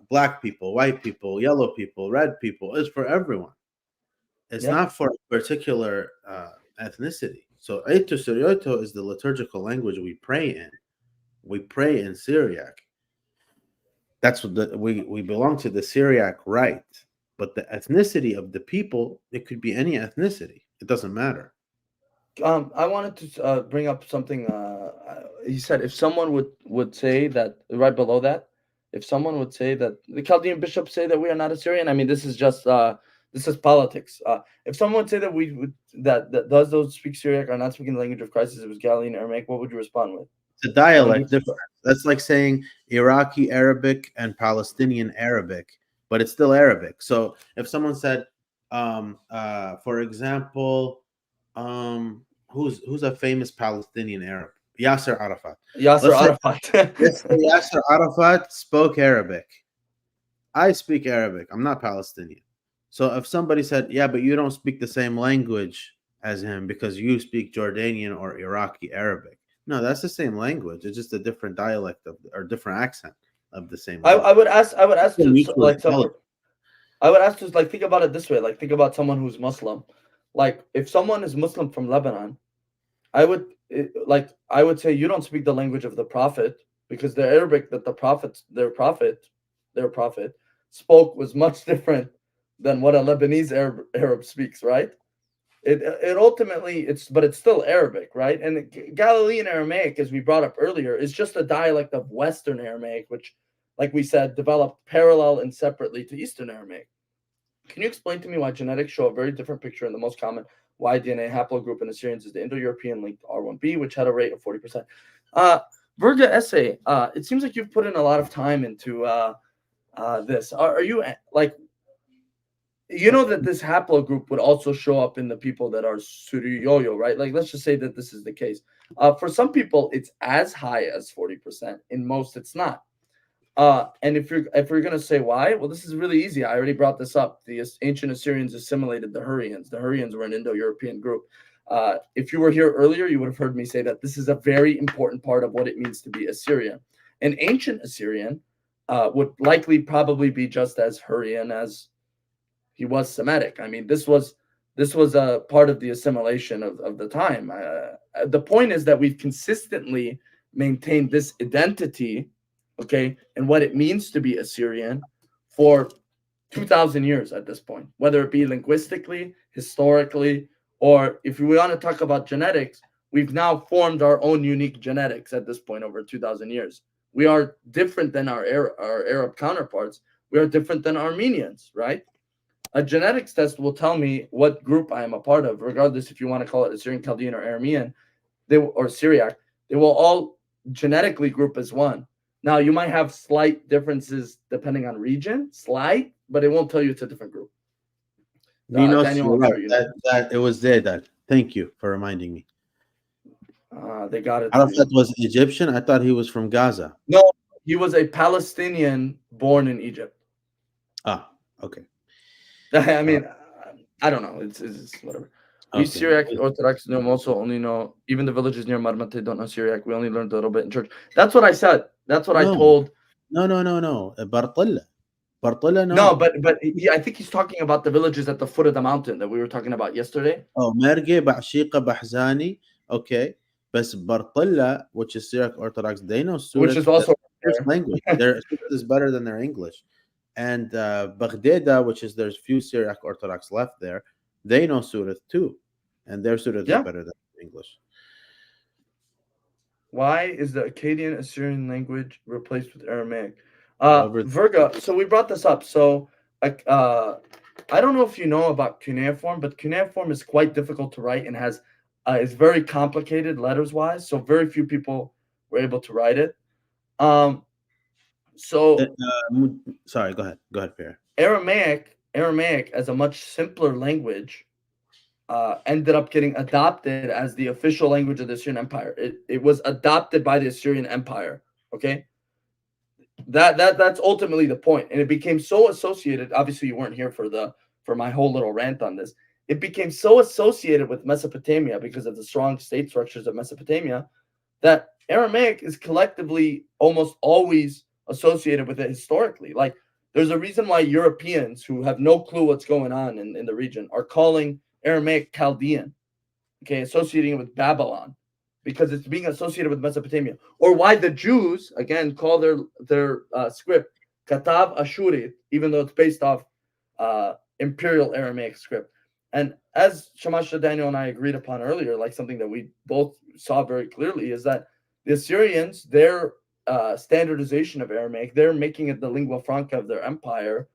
black people, white people, yellow people, red people. It's for everyone. It's Yeah. not for a particular ethnicity. So Eito Suryoto is the liturgical language we pray in. We pray in Syriac. That's what we belong to the Syriac rite. But the ethnicity of the people, it could be any ethnicity. It doesn't matter. I wanted to bring up something. He said if someone would say that right below that, if someone would say that the Chaldean bishops say that we are not Assyrian. I mean, this is just this is politics. If someone would say that we would that does those speak Syriac are not speaking the language of Christ, as it was Galilean Aramaic, what would you respond with? It's a When we dialect difference. That's like saying Iraqi Arabic and Palestinian Arabic, but it's still Arabic. So if someone said, for example, who's a famous Palestinian Arab? Yasser Arafat. Yasser Let's say, Arafat. let's say Yasser Arafat spoke Arabic. I speak Arabic. I'm not Palestinian. So if somebody said, "Yeah, but you don't speak the same language as him because you speak Jordanian or Iraqi Arabic," no, that's the same language. It's just a different dialect of or different accent of the same I language. would ask. I would ask Still to mutually intelligible. I would ask to like think about it this way. Like think about someone who's Muslim. Like if someone is Muslim from Lebanon, I would say you don't speak the language of the Prophet because the Arabic that their prophet spoke was much different than what a Lebanese Arab speaks, right? It ultimately it's still Arabic, right? And Galilean Aramaic, as we brought up earlier, is just a dialect of Western Aramaic, which, like we said, developed parallel and separately to Eastern Aramaic. Can you explain to me why genetics show a very different picture in the most common Y-DNA haplogroup in Assyrians is the Indo-European linked R1b, which had a rate of 40%? Virga essay, it seems like you've put in a lot of time into this. Are you like, you know that this haplogroup would also show up in the people that are Suryoyo, right? Like, let's just say that this is the case. For some people, it's as high as 40%. In most, it's not. And if we're gonna say why, well, this is really easy. I already brought this up. The ancient Assyrians assimilated the Hurrians. The Hurrians were an Indo-European group. If you were here earlier, you would have heard me say that this is a very important part of what it means to be Assyrian. An ancient Assyrian would likely probably be just as Hurrian as he was Semitic. I mean, this was a part of the assimilation of the time. The point is that we've consistently maintained this identity, okay, and what it means to be Assyrian for 2,000 years at this point, whether it be linguistically, historically, or if we want to talk about genetics, we've now formed our own unique genetics at this point over 2,000 years. We are different than our Arab counterparts. We are different than Armenians, right? A genetics test will tell me what group I am a part of, regardless if you want to call it Assyrian, Chaldean, or Aramean, or Syriac. They will all genetically group as one. Now, you might have slight differences depending on region, slight, but it won't tell you it's a different group. Minos, Daniel, you're I'm right. sure you know. That it was there. That thank you for reminding me. They got it. Arafat was Egyptian. I thought he was from Gaza. No, he was a Palestinian born in Egypt. Ah, okay. I mean, I don't know. It's whatever. We Okay. Syriac Orthodox also only know, even the villages near Marmate don't know Syriac. We only learned a little bit in church. That's what I said. That's what I told. No. Bartilla. Bartilla, no. No, but I think he's talking about the villages at the foot of the mountain that we were talking about yesterday. Oh, Merge, Ba'shiqa, Bahzani. Okay. But Bartilla, which is Syriac Orthodox, they know Surat. Which is also their language. Their Surat is better than their English. And Baghdada, which is there's few Syriac Orthodox left there, they know Surat too. And their Surat is better than English. Why is the Akkadian Assyrian language replaced with Aramaic? Virga, so we brought this up. So I don't know if you know about cuneiform, but cuneiform is quite difficult to write and has is very complicated letters wise. So very few people were able to write it. Sorry, go ahead, Pierre. Aramaic as a much simpler language ended up getting adopted as the official language of the Assyrian Empire. It was adopted by the Assyrian Empire. Okay, that's ultimately the point, and it became so associated. Obviously, you weren't here for my whole little rant on this. It became so associated with Mesopotamia because of the strong state structures of Mesopotamia that Aramaic is collectively almost always associated with it historically. Like, there's a reason why Europeans who have no clue what's going on in the region are calling Aramaic Chaldean, okay, associating it with Babylon, because it's being associated with Mesopotamia. Or why the Jews, again, call their script Katav Ashurit, even though it's based off Imperial Aramaic script. And as Shamash, Daniel, and I agreed upon earlier, like something that we both saw very clearly, is that the Assyrians, their standardization of Aramaic, they're making it the lingua franca of their empire.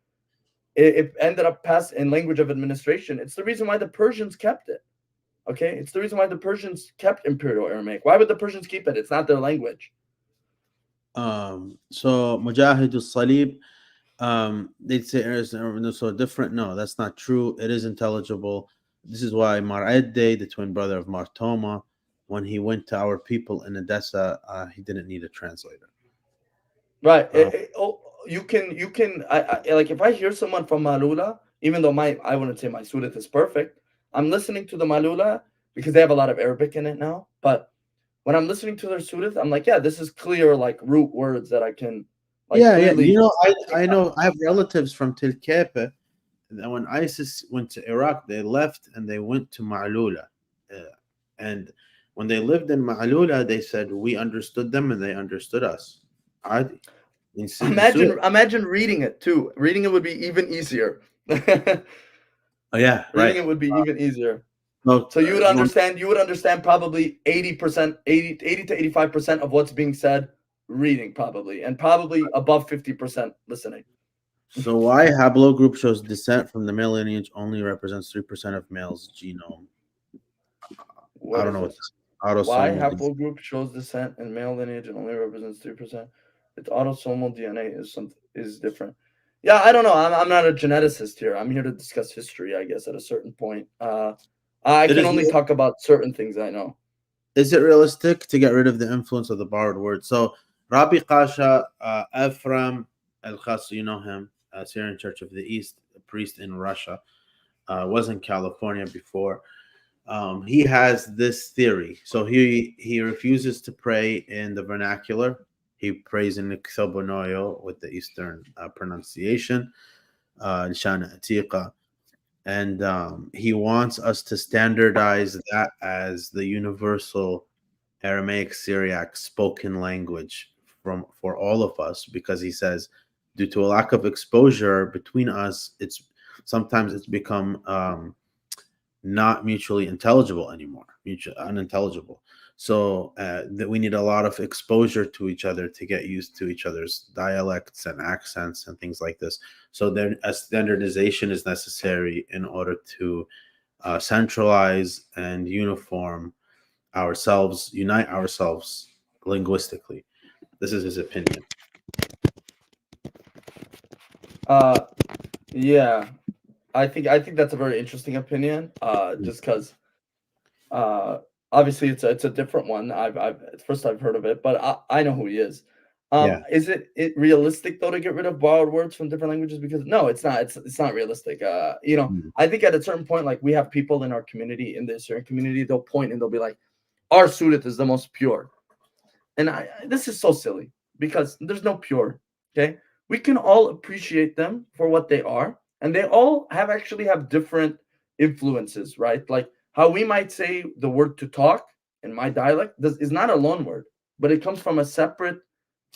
It ended up passed in language of administration. It's the reason why the Persians kept it. Okay, it's the reason why the Persians kept Imperial Aramaic. Why would the Persians keep it? It's not their language. So Mujahid al-Salib, they'd say it's so different. No, that's not true. It is intelligible. This is why Mar Edde, the twin brother of Martoma, when he went to our people in Edessa, he didn't need a translator. Right. You can like if I hear someone from Malula, even though I wouldn't say my Surat is perfect, I'm listening to the Malula because they have a lot of Arabic in it now. But when I'm listening to their Surat, I'm like, yeah, this is clear, like root words that I can like Yeah, clearly. You know, I know I have relatives from Tilkepe. And when ISIS went to Iraq, they left and they went to Ma'lula. And when they lived in Ma'lula, they said we understood them and they understood us. Imagine reading it too. Reading it would be even easier. Oh yeah, Reading right. it would be even easier. No, So you would understand probably 80%, 80 to 85% of what's being said reading probably, and probably above 50% listening. So why haplogroup shows descent from the male lineage only represents 3% of male's genome? I don't know what this Why autosomal haplogroup shows descent in male lineage and only represents 3%? Its autosomal DNA is different. Yeah, I don't know. I'm not a geneticist here. I'm here to discuss history, I guess, at a certain point. I can only talk about certain things I know. Is it realistic to get rid of the influence of the borrowed word? So Rabbi Kasha Ephraim El-Khas, you know him, Syrian Church of the East, a priest in Russia, was in California before. He has this theory. So he refuses to pray in the vernacular. He prays in Sobonoyo with the Eastern pronunciation, Lishana Atiqa. And he wants us to standardize that as the universal Aramaic Syriac spoken language for all of us, because he says due to a lack of exposure between us, it's become not mutually intelligible anymore, unintelligible. So that we need a lot of exposure to each other to get used to each other's dialects and accents and things like this. So then a standardization is necessary in order to centralize and uniform ourselves, unite ourselves linguistically. This is his opinion. Yeah, I think that's a very interesting opinion. Just because obviously it's a different one. I've heard of it, but I know who he is. Is it realistic though to get rid of borrowed words from different languages? Because no, it's not. It's not realistic. I think at a certain point, like we have people in our community, in the Assyrian community, they'll point and they'll be like, "Our Surat is the most pure," and this is so silly because there's no pure. Okay, we can all appreciate them for what they are, and they all actually have different influences, right? Like how we might say the word to talk in my dialect is not a loan word, but it comes from a separate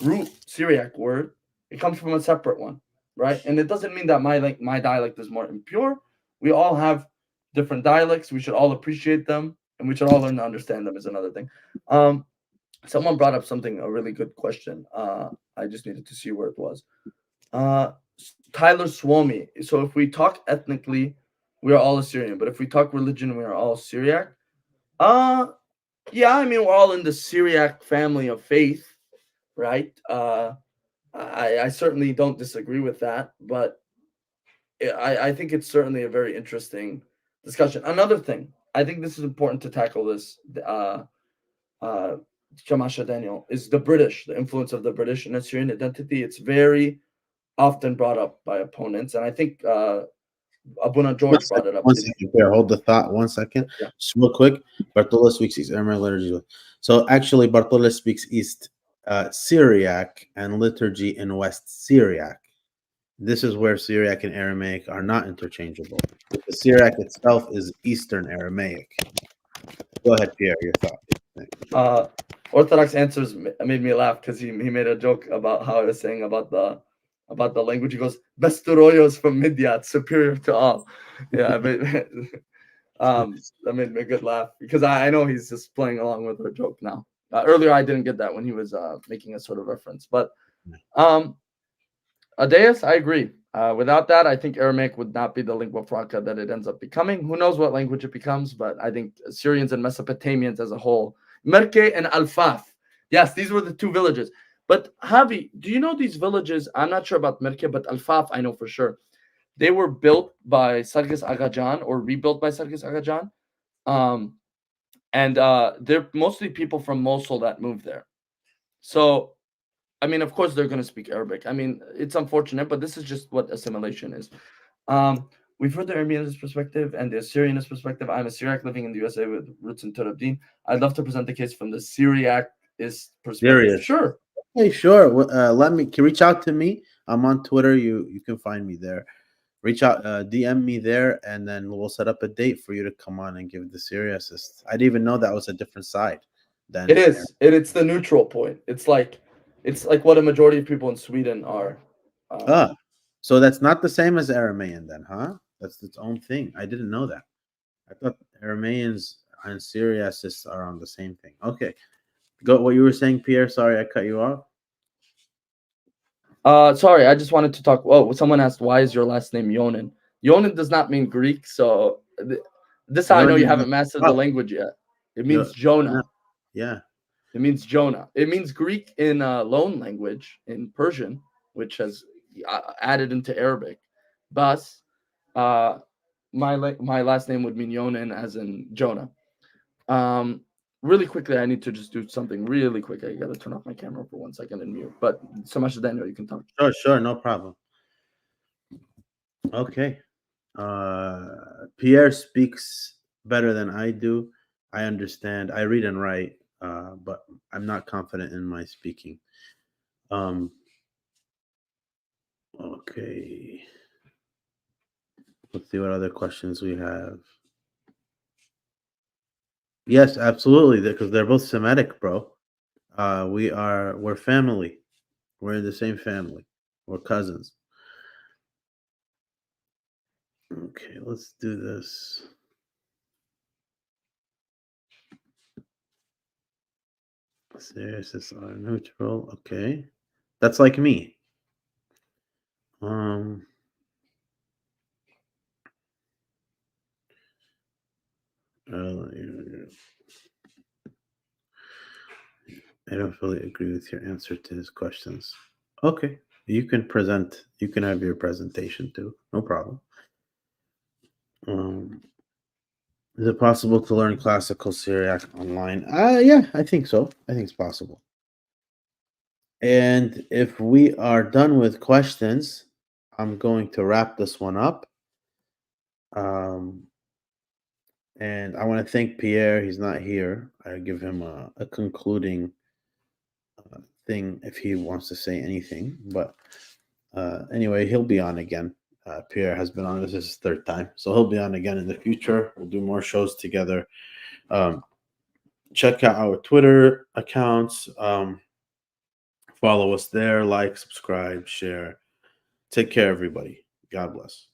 root Syriac word. It comes from a separate one, right? And it doesn't mean that my dialect is more impure. We all have different dialects. We should all appreciate them, and we should all learn to understand them. Is another thing. Someone brought up a really good question. I just needed to see where it was. Tyler Swami. So if we talk ethnically, we are all Assyrian, but if we talk religion, we are all Syriac. Yeah, I mean we're all in the Syriac family of faith, right? I certainly don't disagree with that, but I think it's certainly a very interesting discussion. Another thing, I think this is important to tackle this. Chamasha Daniel is the influence of the British in Assyrian identity. It's very often brought up by opponents, and I think Abuna George brought it up. One second, here, hold the thought 1 second. Yeah. Just real quick. Bartola speaks East Aramaic liturgy. So actually, Bartola speaks East Syriac and liturgy in West Syriac. This is where Syriac and Aramaic are not interchangeable. The Syriac itself is Eastern Aramaic. Go ahead, Pierre, your thought. Orthodox Answers made me laugh because he made a joke about how I was saying about the language. He goes, "Best Suroyo is from Midyat, superior to all." Yeah, that made me a good laugh because I know he's just playing along with our joke now. Earlier, I didn't get that when he was making a sort of reference, but Adeus, I agree. Without that, I think Aramaic would not be the lingua franca that it ends up becoming. Who knows what language it becomes, but I think Assyrians and Mesopotamians as a whole, Merke and Alfaf, yes, these were the two villages. But Javi, do you know these villages? I'm not sure about Merke, but Alfaf, I know for sure. they were built by Sarkis Agajan or rebuilt by Sarkis Agajan. And they're mostly people from Mosul that moved there. So, I mean, of course, they're going to speak Arabic. I mean, it's unfortunate, but this is just what assimilation is. We've heard the Arameanist perspective and the Assyrianist perspective. I'm a Syriac living in the USA with roots in Turabdin. I'd love to present the case from the Syriac perspective. Serious. Sure. Hey, sure. Can reach out to me. I'm on Twitter. You can find me there. Reach out, DM me there, and then we'll set up a date for you to come on and give the Syria assist. I didn't even know that was a different side. Than It is. It's the neutral point. It's like what a majority of people in Sweden are. So that's not the same as Aramean then, huh? That's its own thing. I didn't know that. I thought Arameans and Syria assists are on the same thing. Okay. Go what you were saying, Pierre. Sorry, I cut you off. Sorry, I just wanted to talk. Oh, someone asked, why is your last name Younan? Younan does not mean Greek, so this is how I know you haven't mastered the language yet. It means Jonah. Yeah. It means Jonah. It means Greek in loan language, in Persian, which has added into Arabic. Bas, my last name would mean Yonan, as in Jonah. Really quickly, I need to just do something really quick. I got to turn off my camera for 1 second and mute. But so much as Daniel, you can talk. Sure, no problem. Okay. Pierre speaks better than I do. I understand. I read and write, but I'm not confident in my speaking. Okay. Let's see what other questions we have. Yes, absolutely, because they're both Semitic, bro. We're family. We're in the same family. We're cousins. Okay, let's do this. Serious are neutral. Okay, that's like me. I don't fully agree with your answer to his questions. Okay, you can present. You can have your presentation too. No problem. Is it possible to learn classical Syriac online? Yeah, I think so. I think it's possible. And if we are done with questions, I'm going to wrap this one up. And I want to thank Pierre. He's not here. I give him a concluding thing if he wants to say anything. But anyway, he'll be on again. Pierre has been on. This is his third time. So he'll be on again in the future. We'll do more shows together. Check out our Twitter accounts. Follow us there. Like, subscribe, share. Take care, everybody. God bless.